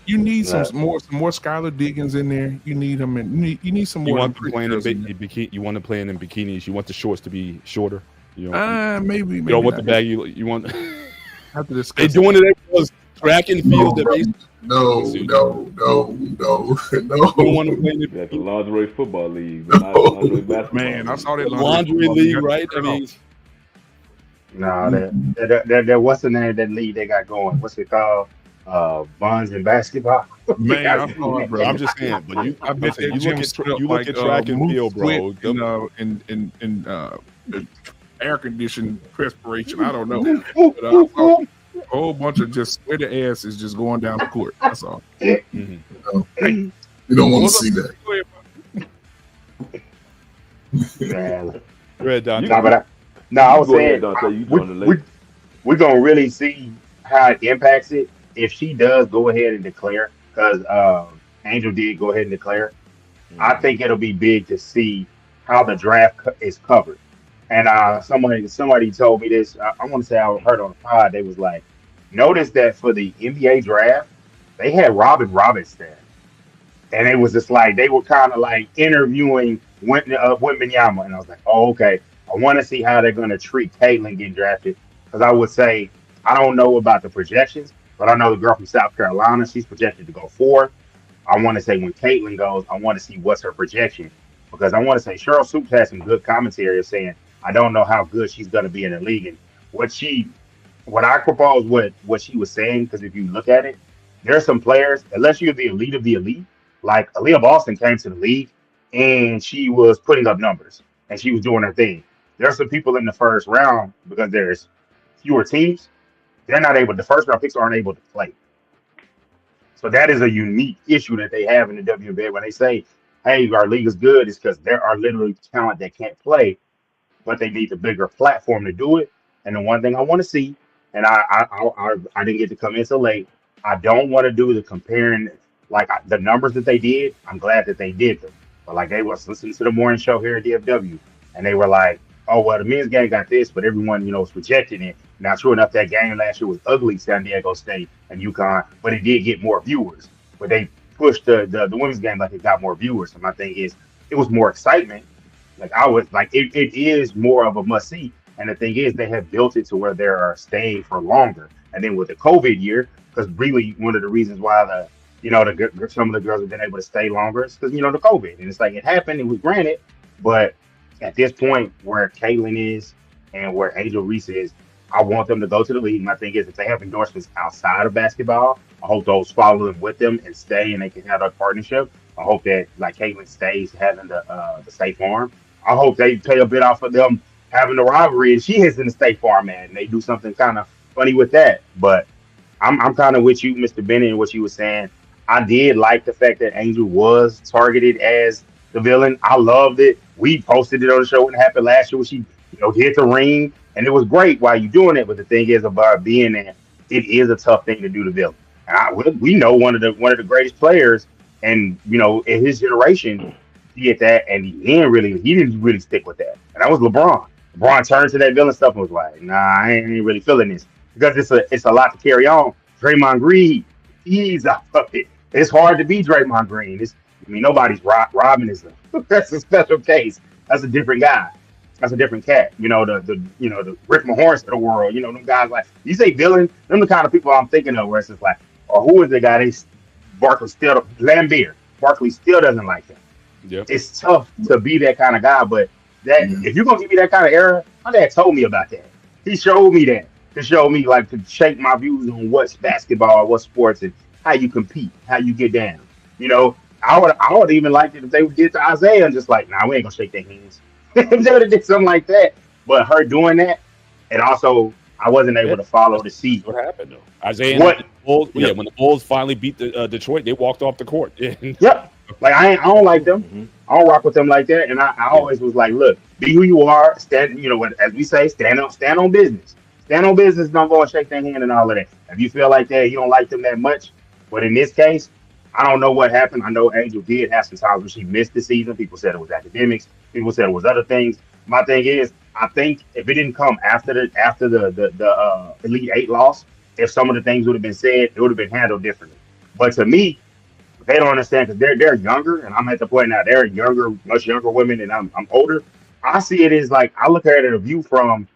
You need some more Skylar Diggins in there. You need them, and you need some more. You want to play in bikinis. You want the shorts to be shorter. Maybe. You don't want the baggy. You want. Have to discuss. They doing it as track and field. No. You don't want to play in the lingerie football league. Lingerie basketball. Man, I saw that lingerie league, right? I mean, there wasn't any of that league they got going. What's it called? Buns in basketball. Man, Yeah, I saw it, Bro, I'm bro. just saying, but I bet that you look gym at smelled you look like at track and moose field, sweat bro. and air conditioned perspiration. I don't know, but I saw a whole bunch of just sweaty asses just going down the court. That's all. Mhm. Hey, You don't want to what's see that. Go ahead, man. Go ahead, Dante. I was Go ahead, saying Dante. You we, joining we late. we're gonna really see how it impacts it if she does go ahead and declare. Because Angel did go ahead and declare. I Mm-hmm. think it'll be big to see how the draft is covered. And somebody told me this. I want to say I heard on the pod. They was like, notice that for the NBA draft, they had Robin Roberts there, and it was just like they were kind of like interviewing Wembanyama, and I was like, oh, okay. I want to see how they're going to treat Caitlyn getting drafted because I would say I don't know about the projections, but I know the girl from South Carolina, she's projected to go fourth. I want to say when Caitlyn goes, I want to see what's her projection because I want to say Cheryl Swoops had some good commentary of saying I don't know how good she's going to be in the league and what she, what I propose, what she was saying because if you look at it, there are some players unless you're the elite of the elite, like Aaliyah Boston came to the league and she was putting up numbers and she was doing her thing. There are some people in the first round because there's fewer teams. They're not able. The first round picks aren't able to play. So that is a unique issue that they have in the WNBA when they say, "Hey, our league is good," it's because there are literally talent that can't play, but they need the bigger platform to do it. And the one thing I want to see, and I didn't get to come in so late. I don't want to do the comparing the numbers that they did. I'm glad that they did them, but like they was listening to the morning show here at DFW, and they were like, "Oh well, the men's game got this, but everyone was rejecting it." Now, true enough, that game last year was ugly, San Diego State and UConn, but it did get more viewers. But they pushed the women's game like it got more viewers. And my thing is, it was more excitement like I was like it is more of a must see. And the thing is they have built it to where they are staying for longer. And then with the COVID year, because really one of the reasons why some of the girls have been able to stay longer is because the COVID. And it's like it happened, it was granted, but at this point where Caitlin is and where Angel Reese is, I want them to go to the league. My thing is if they have endorsements outside of basketball, I hope those follow them with them and stay and they can have that partnership. I hope that like Caitlin stays having the State Farm. I hope they pay a bit off of them having the rivalry and she hits in the State Farm, man. And they do something kind of funny with that. But I'm kind of with you, Mr. Bennett, and what you were saying. I did like the fact that Angel was targeted as the villain. I loved it. We posted it on the show when it happened last year when she, hit the ring. And it was great while you doing it. But the thing is about being there, it is a tough thing to do the villain. And we know one of the greatest players and in his generation did that, and he didn't really stick with that, and that was LeBron. LeBron turned to that villain stuff and was like, "Nah, I ain't really feeling this because it's a lot to carry on." Draymond Green, he's a puppet. It's hard to be Draymond Green. Nobody's Robin is that's a special case. That's a different guy. That's a different cat. The Rick Mahorns of the world. Them guys like you say villain. Them the kind of people I'm thinking of where it's just like, or who is the guy? Barkley still Lambeer. Barkley still doesn't like him. Yep. It's tough to be that kind of guy, but if you're gonna give me that kind of era, my dad told me about that. He showed me that to show me like to shape my views on what's basketball, what's sports, and how you compete, how you get down. I would even like it if they would get to Isaiah and just like, nah, we ain't gonna shake their hands. If they would have did something like that, but her doing that, and also I wasn't able to follow the seat. What happened though? Isaiah and the Bulls, when the Bulls finally beat the Detroit, they walked off the court. Yep. Like I don't like them. Mm-hmm. I don't rock with them like that. And I always was like, look, be who you are. Stand, as we say, stand on business. Stand on business. Don't go and shake their hand and all of that. If you feel like that, you don't like them that much. But in this case, I don't know what happened. I know Angel did have some times when she missed the season. People said it was academics. People said it was other things. My thing is, I think if it didn't come after the Elite Eight loss, if some of the things would have been said, it would have been handled differently. But to me, they don't understand because they're younger, and I'm at the point now they're younger, much younger women, and I'm older. I see it as like I look at it a view from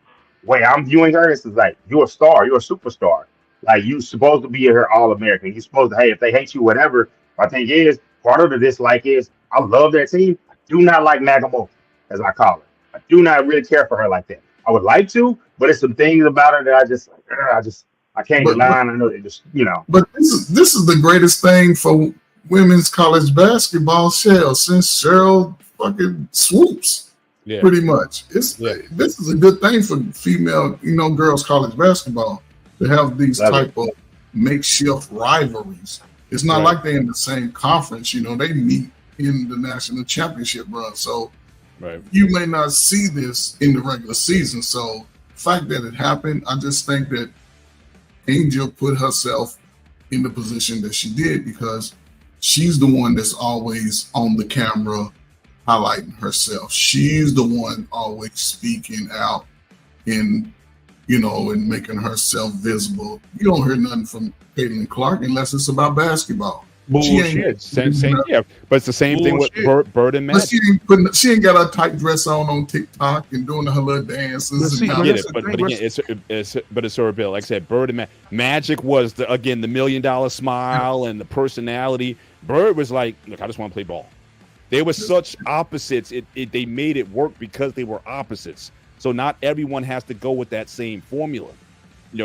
way I'm viewing her. It's like you're a star, you're a superstar. Like you supposed to be here All American. You're supposed to, hey, if they hate you, whatever. My thing is part of the dislike is I love that team. I do not like Magamore, as I call her. I do not really care for her like that. I would like to, but it's some things about her that I can't deny. I know it just, But this is the greatest thing for women's college basketball, since Cheryl fucking Swoops. Yeah. Pretty much. This is a good thing for female, girls college basketball to have these type of makeshift rivalries. It's not like they're in the same conference, they meet in the national championship run. So you may not see this in the regular season. So the fact that it happened, I just think that Angel put herself in the position that she did because she's the one that's always on the camera highlighting herself. She's the one always speaking out and making herself visible. You don't hear nothing from Caitlin Clark unless it's about basketball. Bullshit. Same, but it's the same thing with Bird and Matt. She ain't got her tight dress on TikTok and doing her little dances. I get it, but again, it's her ability. Like I said, Bird and Magic was the $1 million smile and the personality. Bird was like, look, I just want to play ball. They were such opposites. They made it work because they were opposites. So not everyone has to go with that same formula.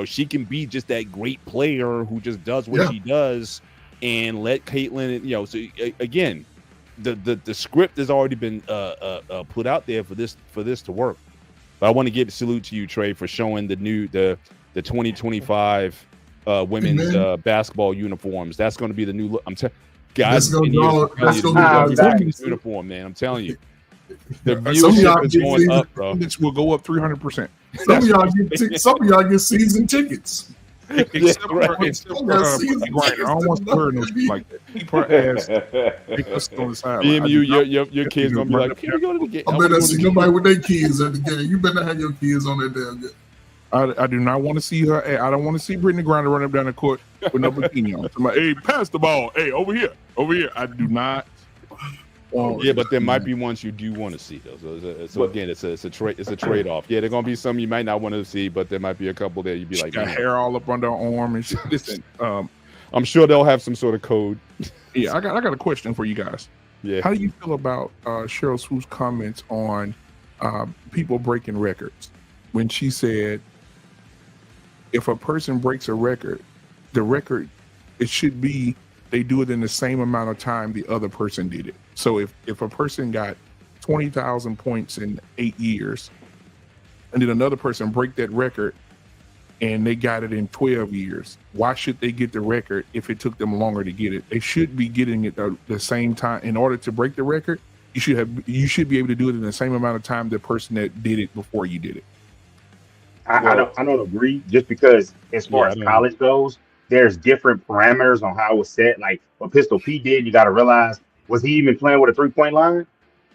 She can be just that great player who just does what she does. And let Caitlin, so again, the script has already been put out there for this to work. But I want to give a salute to you, Trey, for showing the 2025 women's basketball uniforms. That's going to be the new look. I'm telling guys, uniform, man. I'm telling you, the viewership is going up, bro. This will go up 300%. Some of y'all get season tickets. Except for Brittany Griner. I don't want to hear no shit like that. Keep her ass on the side. Your kids gonna be like, can we go to the game? I better see nobody with their kids at the game. You better have your kids on that damn game. I do not want to see her. I don't want to see Brittany Griner run up down the court with no bikini on. I'm like, hey, pass the ball. Hey, over here. I do not. But there might be ones you do want to see though. So again, it's a trade off. Yeah, there's gonna be some you might not want to see, but there might be a couple that you'd be like, got hair all up under her arm and shit. Listen, I'm sure they'll have some sort of code. Yeah, I got a question for you guys. Yeah, how do you feel about Cheryl Swoop's comments on people breaking records when she said if a person breaks a record, the record it should be they do it in the same amount of time the other person did it. So if a person got 20,000 points in 8 years, and then another person break that record and they got it in 12 years, why should they get the record if it took them longer to get it? They should be getting it the same time. In order to break the record, you should be able to do it in the same amount of time the person that did it before you did it. I don't agree, just because as far as college goes, there's different parameters on how it was set. Like what Pistol Pete did, you got to realize, was he even playing with a 3-point line?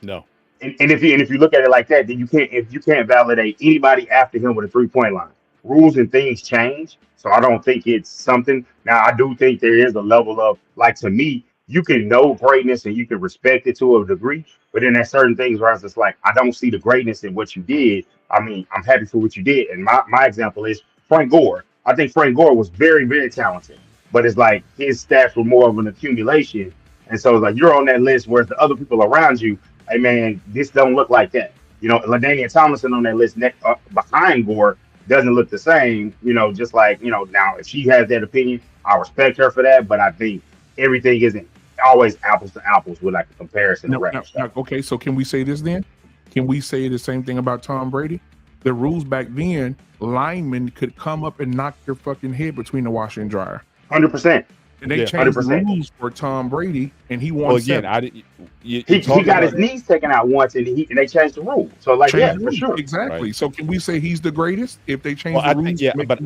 No. And if you look at it like that, then you can't validate anybody after him with a 3-point line. Rules and things change, so I don't think it's something. Now I do think there is a level of, like, to me, you can know greatness and you can respect it to a degree, but then there's certain things where I was just like, I don't see the greatness in what you did. I mean, I'm happy for what you did. And my example is Frank Gore. I think Frank Gore was very, very talented, but it's like his stats were more of an accumulation. And so it's like you're on that list, whereas the other people around you, hey man, this don't look like that. LaDainian Tomlinson on that list behind Gore doesn't look the same. Just like, now if she has that opinion, I respect her for that. But I think everything isn't always apples to apples with like a comparison. Okay, so can we say this then? Can we say the same thing about Tom Brady? The rules back then, linemen could come up and knock your fucking head between the washer and dryer. 100%. And they changed 100%. The rules for Tom Brady, and he won. Well, again, he got his knees taken out once, and they changed the rules. So, like, for sure, exactly. Right. So, can we say he's the greatest if they change the rules? But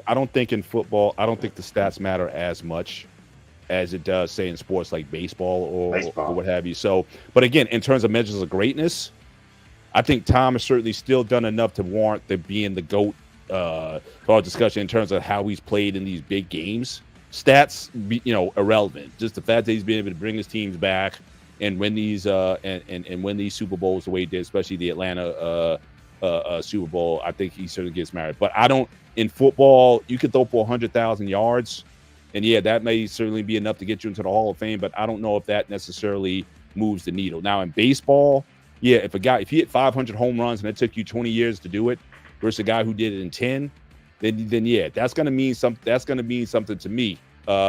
I don't think in football, I don't think the stats matter as much as it does, say, in sports like baseball or what have you. So, but again, in terms of measures of greatness, I think Tom has certainly still done enough to warrant being the GOAT for our discussion in terms of how he's played in these big games. Stats, irrelevant. Just the fact that he's been able to bring his teams back and win these and win these Super Bowls the way he did, especially the Atlanta Super Bowl. I think he certainly gets married. But I don't. In football, you could throw for 100,000 yards, and that may certainly be enough to get you into the Hall of Fame. But I don't know if that necessarily moves the needle. Now in baseball, if he hit 500 home runs and it took you 20 years to do it, versus a guy who did it in 10. then yeah, that's gonna mean something. That's gonna mean something to me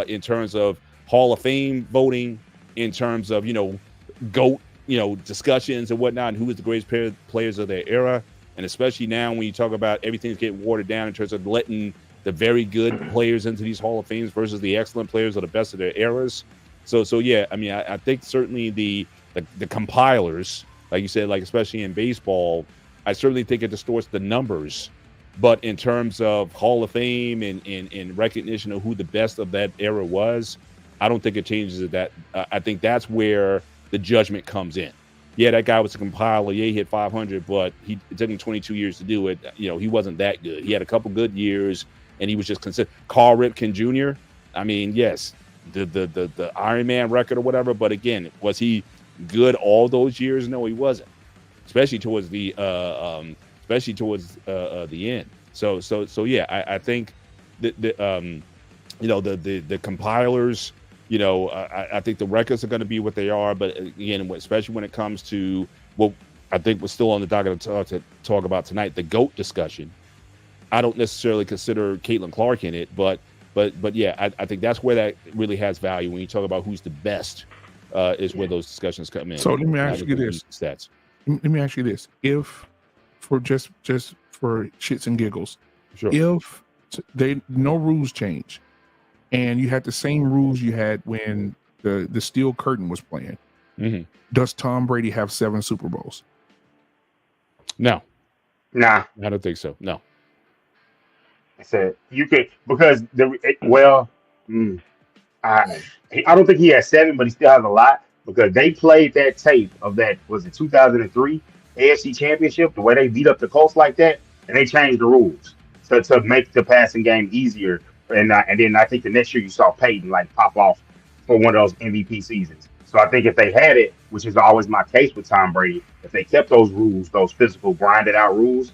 in terms of Hall of Fame voting, in terms of GOAT discussions and whatnot, and who is the greatest players of their era, and especially now when you talk about everything's getting watered down in terms of letting the very good players into these Hall of Fames versus the excellent players of the best of their eras. So yeah, I mean, I think certainly the compilers, like you said, like especially in baseball, I certainly think it distorts the numbers. But in terms of Hall of Fame and recognition of who the best of that era was, I don't think it changes that. I think that's where the judgment comes in. Yeah, that guy was a compiler. Yeah, he hit 500, but it took him 22 years to do it. He wasn't that good. He had a couple good years, and he was just considered. Carl Ripken Jr., I mean, yes, the Iron Man record or whatever, but again, was he good all those years? No, he wasn't. Especially towards the end. So yeah, I think the compilers, I think the records are going to be what they are, but again, especially when it comes to what I think was still on the docket to talk about tonight, the GOAT discussion. I don't necessarily consider Caitlin Clark in it, but yeah, I think that's where that really has value when you talk about who's the best. Is where those discussions come in. So let me ask you this: stats. Let me ask you this: if for just for shits and giggles, sure. If no rules change, and you had the same rules you had when the Steel Curtain was playing, does Tom Brady have 7 Super Bowls? No, nah, I don't think so. No, I said you could because I don't think he has 7, but he still has a lot because they played that tape of that, was it 2003 AFC Championship, the way they beat up the Colts like that, and they changed the rules to make the passing game easier. And then I think the next year you saw Peyton like pop off for one of those MVP seasons. So I think if they had it, which is always my case with Tom Brady, if they kept those rules, those physical grinded out rules,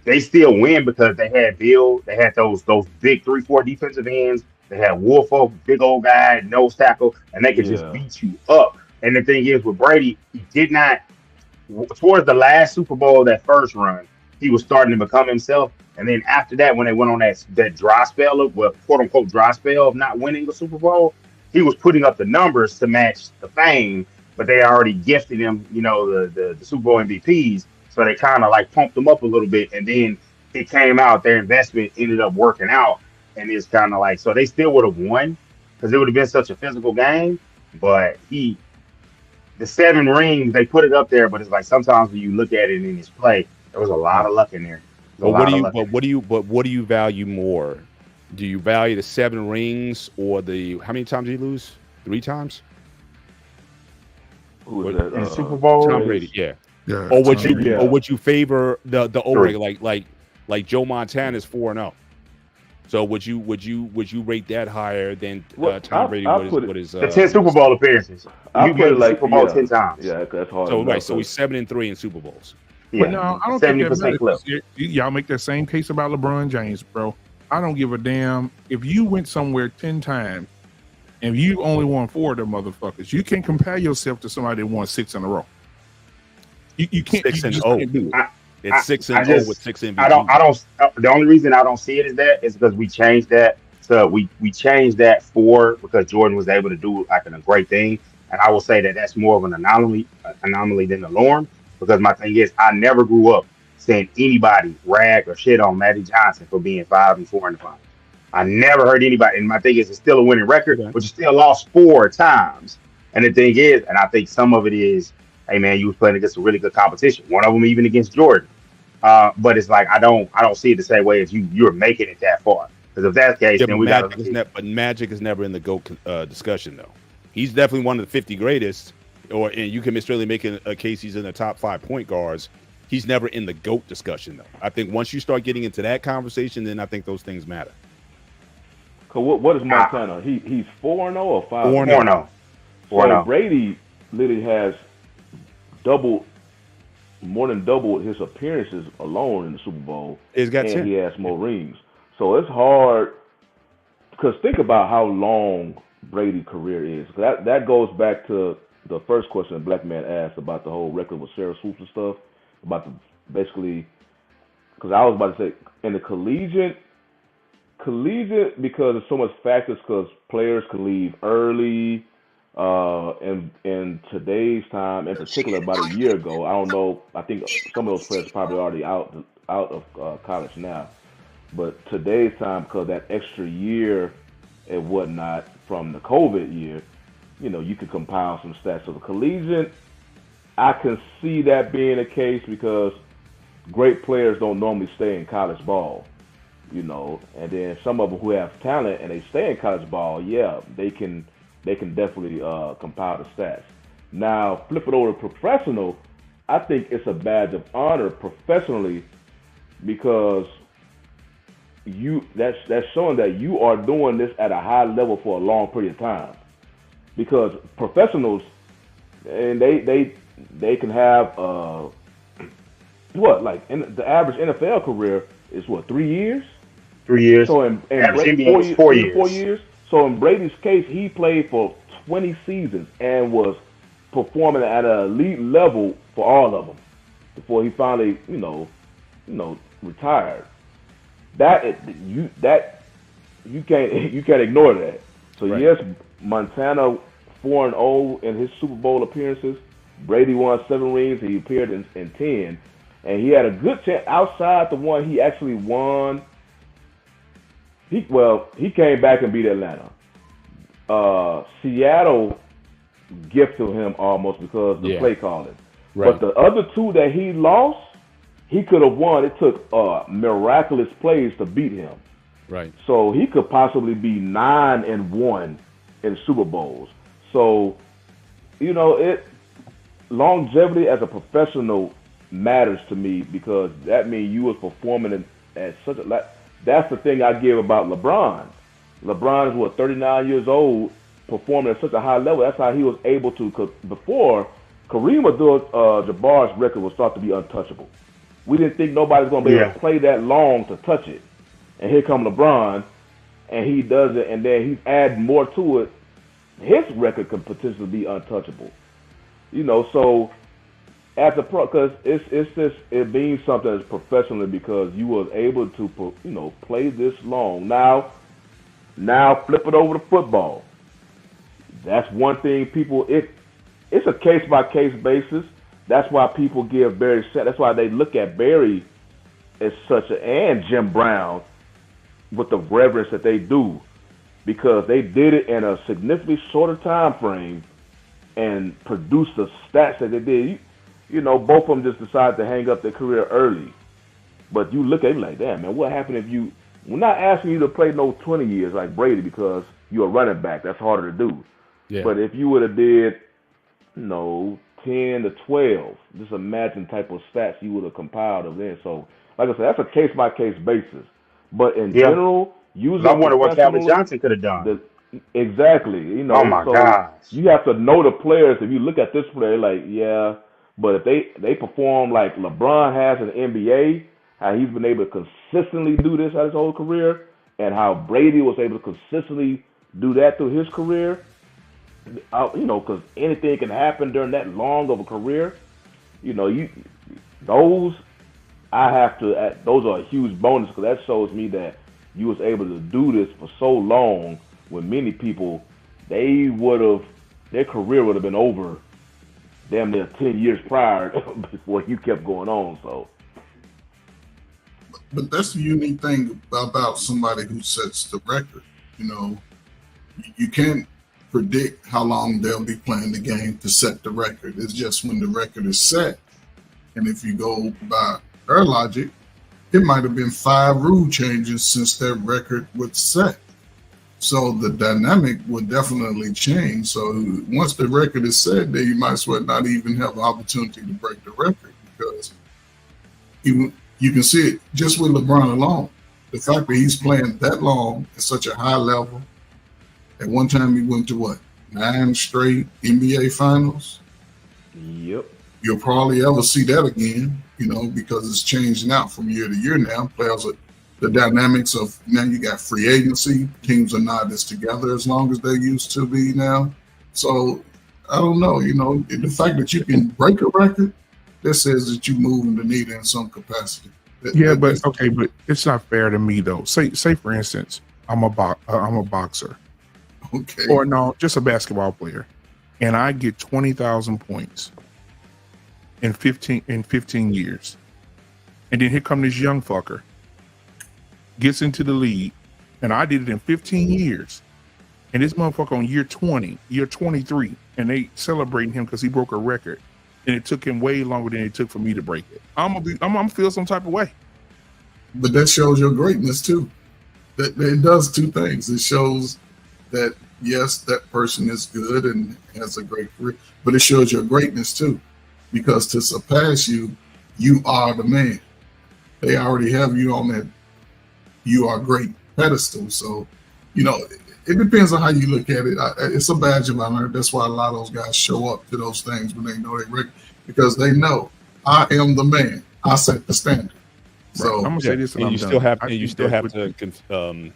they still win because they had Bill, they had those big 3-4 defensive ends. They had Wolfo, big old guy, nose tackle, and they could just beat you up. And the thing is, with Brady, he did not. Towards the last Super Bowl, that first run, he was starting to become himself. And then after that, when they went on that dry spell of, quote unquote, dry spell of not winning the Super Bowl, he was putting up the numbers to match the fame, but they already gifted him, the Super Bowl MVPs. So they kind of like pumped him up a little bit. And then it came out, their investment ended up working out. And it's kind of like, so they still would have won because it would have been such a physical game. But the 7 rings, they put it up there, but it's like sometimes when you look at it in his play, there was a lot of luck in there. But what do you value more? Do you value the 7 rings or how many times did he lose? 3 times? Who was that? In the Super Bowl? Tom Brady, yeah. Yeah. Or would you favor the over like Joe Montana's 4-0? So would you rate that higher than Tom Brady? What is the 10 Super Bowl appearances? You put it like Super Bowl 10 times. Yeah, that's hard. So right, so he's 7-3 in Super Bowls. Yeah, but no, I don't 70% clip. Y'all make that same case about LeBron James, bro. I don't give a damn if you went somewhere 10 times and you only won 4 of them motherfuckers. You can't compare yourself to somebody that won 6 in a row. You can't. 6-0. Can't do it. It's 6-0 with 6 MVPs. I don't. The only reason I don't see it is because we changed that. So we changed that because Jordan was able to do like a great thing, and I will say that that's more of an anomaly than the norm. Because my thing is, I never grew up seeing anybody rag or shit on Magic Johnson for being 5-4 in the finals. I never heard anybody, and my thing is, it's still a winning record, but you still lost 4 times. And the thing is, and I think some of it is, hey man, you was playing against a really good competition. One of them even against Jordan. But it's like I don't see it the same way as you're making it that far. Because if that's the case, then we got. But Magic is never in the GOAT discussion though. He's definitely one of the 50 greatest, and you can certainly make a case he's in the top 5 point guards. He's never in the GOAT discussion though. I think once you start getting into that conversation, then I think those things matter. What is Montana? He's 4-0 or 5-0? 4-0. So Brady literally has more than doubled his appearances alone in the Super Bowl. He's got 10. He has more rings. So it's hard because think about how long Brady's career is. That goes back to the first question the black man asked about the whole record with Sarah Swoops and stuff. About basically, because I was about to say in the collegiate collegiate, because there's so much factors, because players can leave early. And in today's time, in particular, about a year ago, I don't know. I think some of those players are probably already out of college now. But today's time, because that extra year and whatnot from the COVID year, you could compile some stats. So the collegiate, I can see that being the case because great players don't normally stay in college ball, and then some of them who have talent and they stay in college ball, yeah, they can definitely compile the stats. Now, flip it over to professional, I think it's a badge of honor professionally because that's showing that you are doing this at a high level for a long period of time. Because professionals, and they can have the average NFL career is 3 years. 3 years. So in NBA 4 years. 4 years. So in Brady's case, he played for 20 seasons and was performing at an elite level for all of them before he finally, retired. You can't ignore that. So right. Yes, Montana 4-0 in his Super Bowl appearances. Brady won 7 rings. He appeared in 10, and he had a good chance outside the one he actually won. He came back and beat Atlanta. Seattle gifted him almost because of the play calling. Right. But the other 2 that he lost, he could have won. It took miraculous plays to beat him. Right. So he could possibly be 9-1 in Super Bowls. So, longevity as a professional matters to me because that means you was performing at such a. That's the thing I give about LeBron. LeBron is 39 years old, performing at such a high level. That's how he was able to. Before Kareem Abdul-Jabbar's record was thought to be untouchable. We didn't think nobody was going to be able to play that long to touch it. And here come LeBron, and he does it, and then he's adding more to it. His record could potentially be untouchable. So as a pro, because it means something as professionally because you was able to, play this long. Now flip it over to football. That's one thing it's a case-by-case basis. That's why people give Barry. That's why they look at Barry as and Jim Brown with the reverence that they do, because they did it in a significantly shorter time frame and produced the stats that they did. Both of them just decided to hang up their career early. But you look at it like, damn, man, what happened if you? We're not asking you to play no 20 years like Brady because you're a running back. That's harder to do. Yeah. But if you would have did, 10 to 12, just imagine type of stats you would have compiled of then. So, like I said, that's a case-by-case basis. But in general, I wonder what Calvin Johnson could have done. Exactly. Oh my gosh. You have to know the players. If you look at this player, like, yeah, but if they perform like LeBron has in the NBA, how he's been able to consistently do this at his whole career, and how Brady was able to consistently do that through his career, because anything can happen during that long of a career. Those are a huge bonus because that shows me that you was able to do this for so long when many people, their career would have been over damn near 10 years prior before you kept going on. So, but that's the unique thing about somebody who sets the record. You can't predict how long they'll be playing the game to set the record. It's just when the record is set. And if you go by her logic, it might have been 5 rule changes since that record was set. So the dynamic would definitely change. So once the record is set, then you might as well not even have an opportunity to break the record, because you can see it just with LeBron alone. The fact that he's playing that long at such a high level. At one time, he went to 9 straight NBA finals. Yep. You'll probably ever see that again, because it's changing out from year to year now. Players are the dynamics of now you got free agency. Teams are not as together as long as they used to be now. So I don't know, the fact that you can break a record, that says that you're moving the needle in some capacity. Yeah, but okay, but it's not fair to me though. Say for instance, I'm a boxer. Okay. Or no, just a basketball player, and I get 20,000 points in 15 years, and then here come this young fucker, gets into the league, and I did it in 15 years, and this motherfucker on year 20, year 23, and they celebrating him because he broke a record, and it took him way longer than it took for me to break it. I'm gonna feel some type of way. But that shows your greatness too. That it does two things. It shows that yes, that person is good and has a great career, but it shows your greatness too, because to surpass you, you are the man. They already have you on that you are great pedestal. So, it depends on how you look at it. It's a badge of honor. That's why a lot of those guys show up to those things when they know they're because they know I am the man. I set the standard. So I'm gonna say this, and you still have to,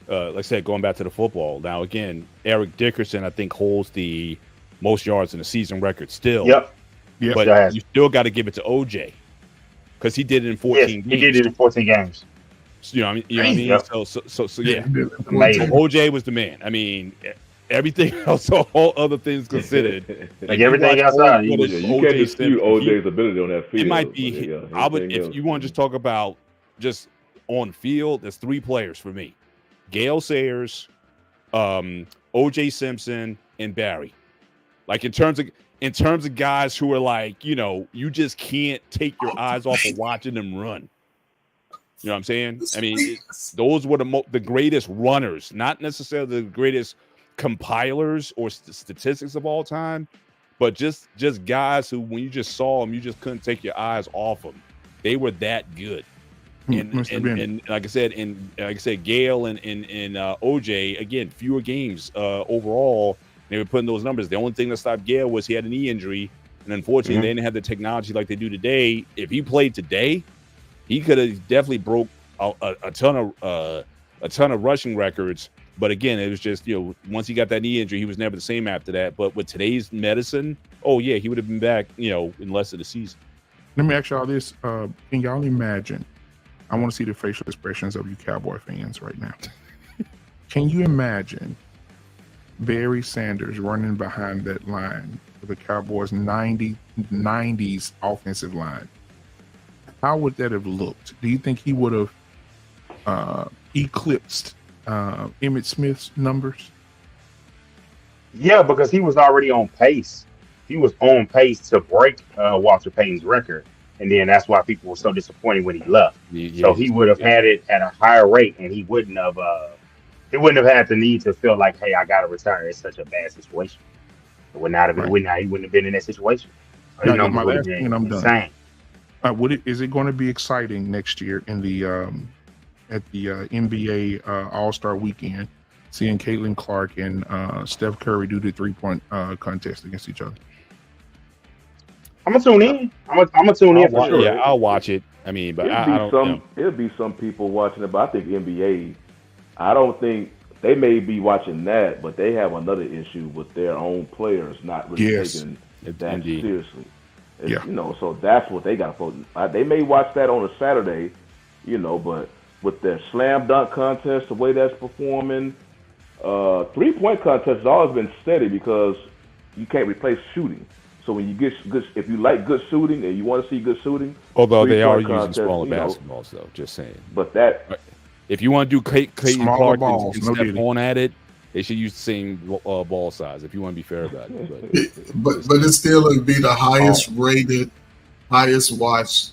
like I said, going back to the football. Now again, Eric Dickerson, I think, holds the most yards in the season record still. Yep. But you still got to give it to OJ because he did it in 14 games. He did it in 14 games. You know what I mean? Yep. So yeah. Amazing. OJ was the man. I mean, everything else, all other things considered, like everything outside, you can't dispute OJ's ability on that field. It might be. I would, if you want to just talk about just on field, there's three players for me: Gale Sayers, OJ Simpson, and Barry. Like in terms of guys who are like, you just can't take your eyes off of watching them run. You know what I'm saying? I mean, those were the greatest runners, not necessarily the greatest compilers or statistics of all time, but just guys who, when you just saw them, you just couldn't take your eyes off them. They were that good. And like I said, Gale and OJ, again, fewer games overall. They were putting those numbers. The only thing that stopped Gale was he had a knee injury, and unfortunately, they didn't have the technology like they do today. If he played today, he could have definitely broke a ton of rushing records. But again, it was just, once he got that knee injury, he was never the same after that. But with today's medicine, oh yeah, he would have been back, in less of the season. Let me ask y'all this: can y'all imagine? I want to see the facial expressions of you Cowboy fans right now. Can you imagine Barry Sanders running behind that line for the Cowboys' 90s offensive line? How would that have looked? Do you think he would have eclipsed Emmitt Smith's numbers? Yeah, because he was already on pace. He was on pace to break Walter Payton's record. And then that's why people were so disappointed when he left. So he would have had it at a higher rate, and he wouldn't have had the need to feel like, hey, I gotta retire. It's such a bad situation. It would not have been. Right. He wouldn't have been in that situation. Now, my last thing, and I'm done. Is it going to be exciting next year in the at the NBA All-Star Weekend, seeing Caitlin Clark and Steph Curry do the 3-point contest against each other? I'm gonna tune in. I'm gonna tune in for sure. Yeah, I'll watch it. I mean, but it'll be some people watching it, but I think NBA, I don't think they may be watching that, but they have another issue with their own players not really taking that seriously. So that's what they got to focus. They may watch that on a Saturday, but with their slam dunk contest, the way that's performing, 3-point contest has always been steady because you can't replace shooting. So when you get good, if you like good shooting and you want to see good shooting, although they are using smaller basketballs, though, just saying. But that, if you want to do Clayton Clark and step on at it, they should use the same ball size. If you want to be fair about it, but it still would be the highest rated, highest watched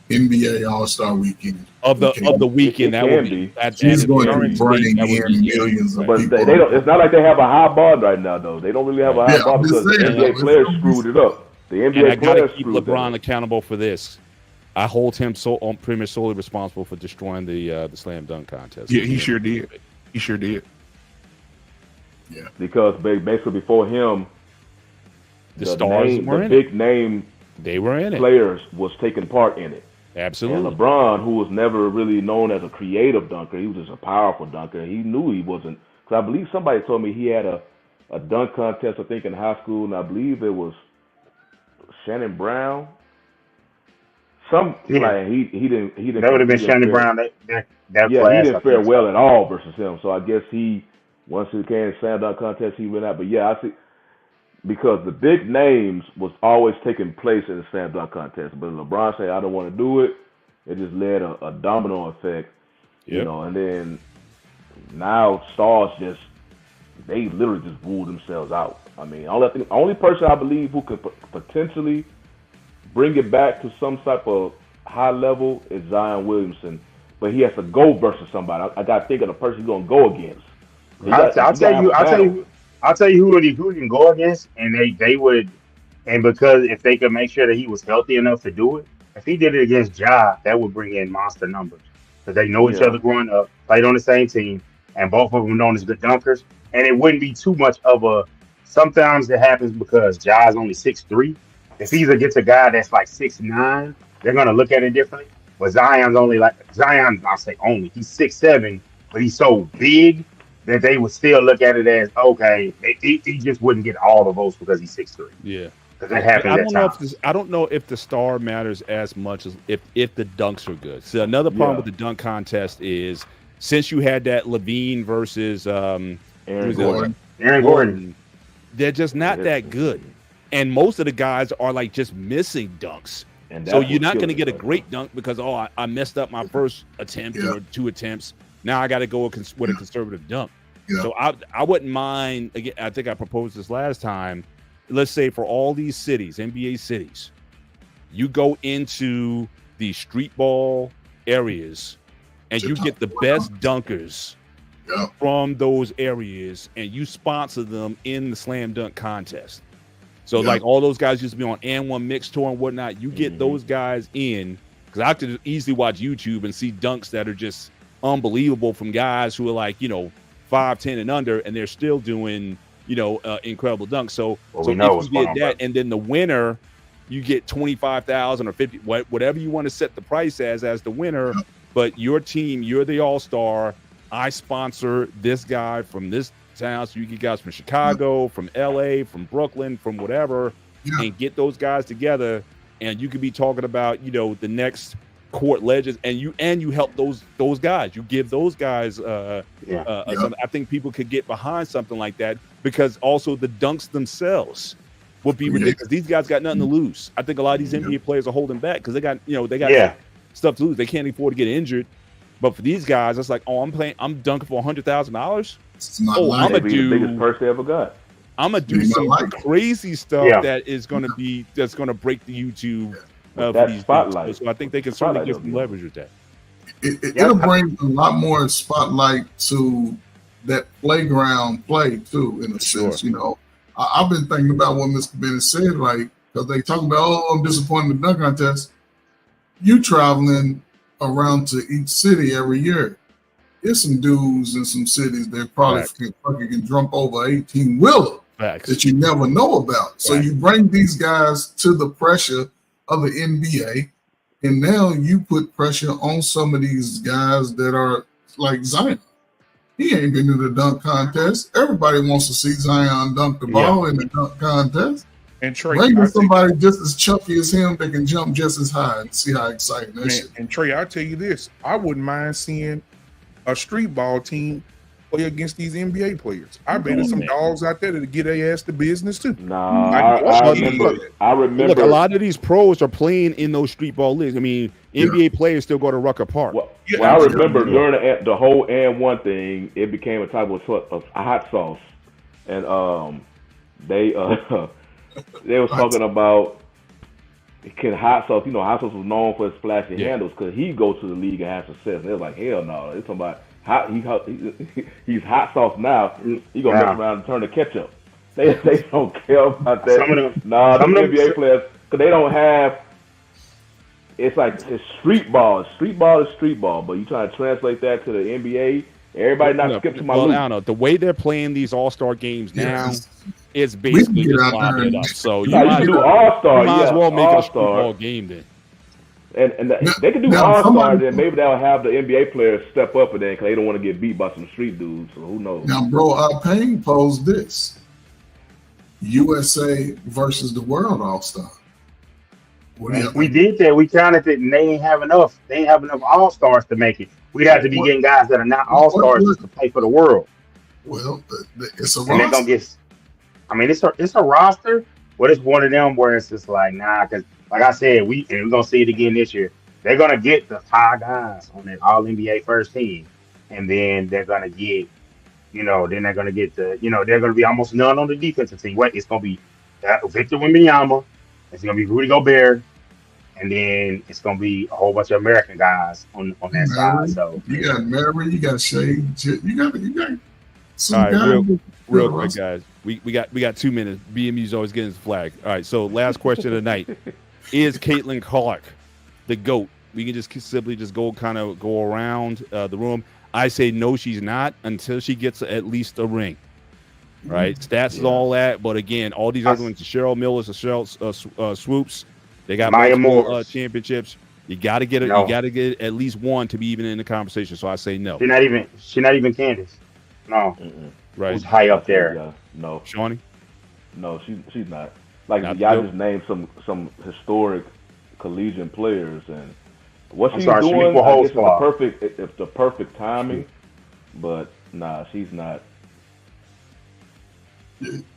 NBA All-Star Weekend of the weekend. That would be. He's going to be bringing in millions of people. But they don't. It's not like they have a high bar right now, though. They don't really have a high bar because the NBA players screwed it up. The NBA and I gotta keep LeBron accountable for this. I hold him pretty much solely responsible for destroying the slam dunk contest. Yeah, he sure did. He sure did. Yeah, because basically before him, the stars were in big name. They were in it. Players was taking part in it. Absolutely. And LeBron, who was never really known as a creative dunker, he was just a powerful dunker. He knew he wasn't. Because I believe somebody told me he had a dunk contest, I think, in high school, and I believe it was Shannon Brown. like he didn't That would have been Shannon Brown. That class. He didn't fare well at all versus him. So I guess once he came in slam dunk contest, he went out. But yeah, I see, because the big names was always taking place in the slam dunk contest. But LeBron said, I don't want to do it. It just led a domino effect, you know. And then now stars they literally just ruled themselves out. I mean, only person I believe who could potentially bring it back to some type of high level is Zion Williamson, but he has to go versus somebody. I got to think of the person he's gonna go against. I'll tell you who he can go against, and they would, and because if they could make sure that he was healthy enough to do it, if he did it against Ja, that would bring in monster numbers because they know each other growing up, played on the same team, and both of them known as good dunkers, and it wouldn't be too much of a. Sometimes it happens because Ja's only 6'3". If he gets a guy that's like 6'9", they're gonna look at it differently. But Zion's I'll say only, he's 6'7", but he's so big that they would still look at it as okay. He just wouldn't get all the votes because he's 6'3". Yeah, because that happens. I don't know if the star matters as much as if the dunks are good. So another problem with the dunk contest is since you had that Levine versus Aaron Gordon. They're just not that good. And most of the guys are like just missing dunks. And so you're not going to get a great dunk because, I messed up my first attempt or 2 attempts. Now I got to go with a conservative dunk. Yeah. So I wouldn't mind, again, I think I proposed this last time. Let's say for all these cities, NBA cities, you go into the street ball areas and you get the best dunkers from those areas, and you sponsor them in the slam dunk contest. So like all those guys used to be on And1 Mix Tour and whatnot. You get those guys in, because I could easily watch YouTube and see dunks that are just unbelievable from guys who are like 5'10" and under, and they're still doing incredible dunks. So if you did that, and then the winner, you get 25,000 or 50, whatever you want to set the price as the winner. But your team, you're the all-star. I sponsor this guy from this town, so you get guys from Chicago, from LA, from Brooklyn, from whatever, and get those guys together, and you could be talking about the next court legends, and you help those guys. You give those guys something. I think people could get behind something like that, because also the dunks themselves would be ridiculous. These guys got nothing to lose. I think a lot of these NBA players are holding back because they got stuff to lose. They can't afford to get injured. But for these guys, it's like, I'm dunking for $100,000. I'm gonna do the biggest purse they ever got. I'm gonna do some crazy stuff that's gonna break the YouTube for these spotlight. So I think they can certainly get some leverage with that. It'll bring a lot more spotlight to that playground play too, in a sense. I've been thinking about what Mr. Bennett said, like, because they talk about, I'm disappointed in the dunk contest. You traveling around to each city every year. There's some dudes in some cities that probably can jump over 18-wheeler that you never know about. So you bring these guys to the pressure of the NBA, and now you put pressure on some of these guys that are like Zion. He ain't been in the dunk contest. Everybody wants to see Zion dunk the ball in the dunk contest. And Trey, bring somebody just as chunky as him that can jump just as high and see how exciting that shit. And Trey, I'll tell you this. I wouldn't mind seeing a street ball team play against these NBA players. I bet there's some dogs out there that get their ass to business too. I remember. Look, a lot of these pros are playing in those street ball leagues. I mean, NBA players still go to Rucker Park. Well, I remember during the whole And1 thing, it became a type of hot sauce, and they was talking about hot sauce. Hot sauce was known for his flashy handles. Could he go to the league and have success? And they was like, hell no. They're talking about he's hot sauce now. He gonna mess around and turn to ketchup. They don't care about that. The NBA players, because they don't have. It's street ball. Street ball is street ball. But you try to translate that to the NBA. Everybody not skip to my loop. I don't know. The way they're playing these All-Star games now. It's basically just locking it up. So you might do All-Star. Might as well make it a street ball game then. And they can do All-Star, then maybe they'll have the NBA players step up and then because they don't want to get beat by some street dudes. So who knows? Now, bro, Payne posed this: USA versus the World All-Star. do We did that. We counted it, and they ain't have enough. They ain't have enough all stars to make it. We'd have to be getting guys that are not all stars just to play for the world. Well, it's a And they're gonna roster. get. I mean, it's a roster, but it's one of them where it's just like nah. Because like I said, we're gonna see it again this year. They're gonna get the 5 guys on that All NBA first team, and then they're gonna get, then they're gonna get they're gonna be almost none on the defensive team. What it's gonna be Victor Wembanyama, it's gonna be Rudy Gobert, and then it's gonna be a whole bunch of American guys on that side. So you got Mary, you got Shea, you got some All right, guys. real quick, guys. We got 2 minutes. BMU's always getting his flag. All right, so last question of the night. Is Caitlin Clark the GOAT? We can just simply just go around the room. I say no, she's not until she gets at least a ring. Right? Stats is all that, but again, all these other ones, the Cheryl Millers, the Cheryl Swoops, they got Maya multiple championships. You got to get it. You got to get at least one to be even in the conversation. So I say no. She's not even Candace. No. Right. Who's high up there? Yeah, no. Shawnee? No, she's not. Like Not y'all Bill? just named some historic collegiate players, and what I'm she's sorry, doing, Shaniqua I guess Holtzclaw. it's the perfect timing. But nah, she's not.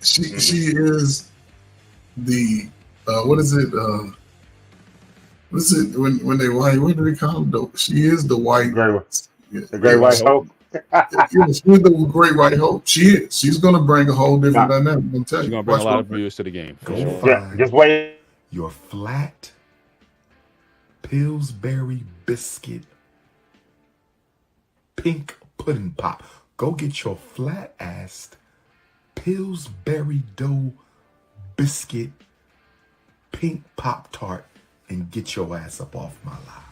She is the what is it? What is it when they white? What do they call it? She is the white. The Great White Hope. She's the Great White Hope. She is. She's going to bring a whole different dynamic. I'm telling She's you. going to bring a lot of viewers to the game. Go find Just wait. your flat Pillsbury biscuit pink pudding pop. Go get your flat-assed Pillsbury dough biscuit pink Pop-Tart and get your ass up off my live.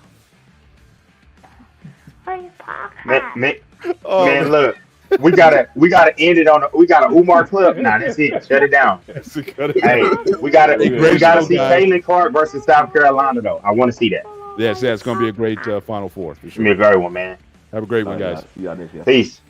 Man, look, we gotta end it on. We got a Umar Club now. That's it. Shut it down. Hey, we gotta see Caitlin Clark versus South Carolina though. I want to see that. Yes, it's going to be a great Final Four. For It's gonna be a great one, man. Have a great one, guys. Yeah, Peace.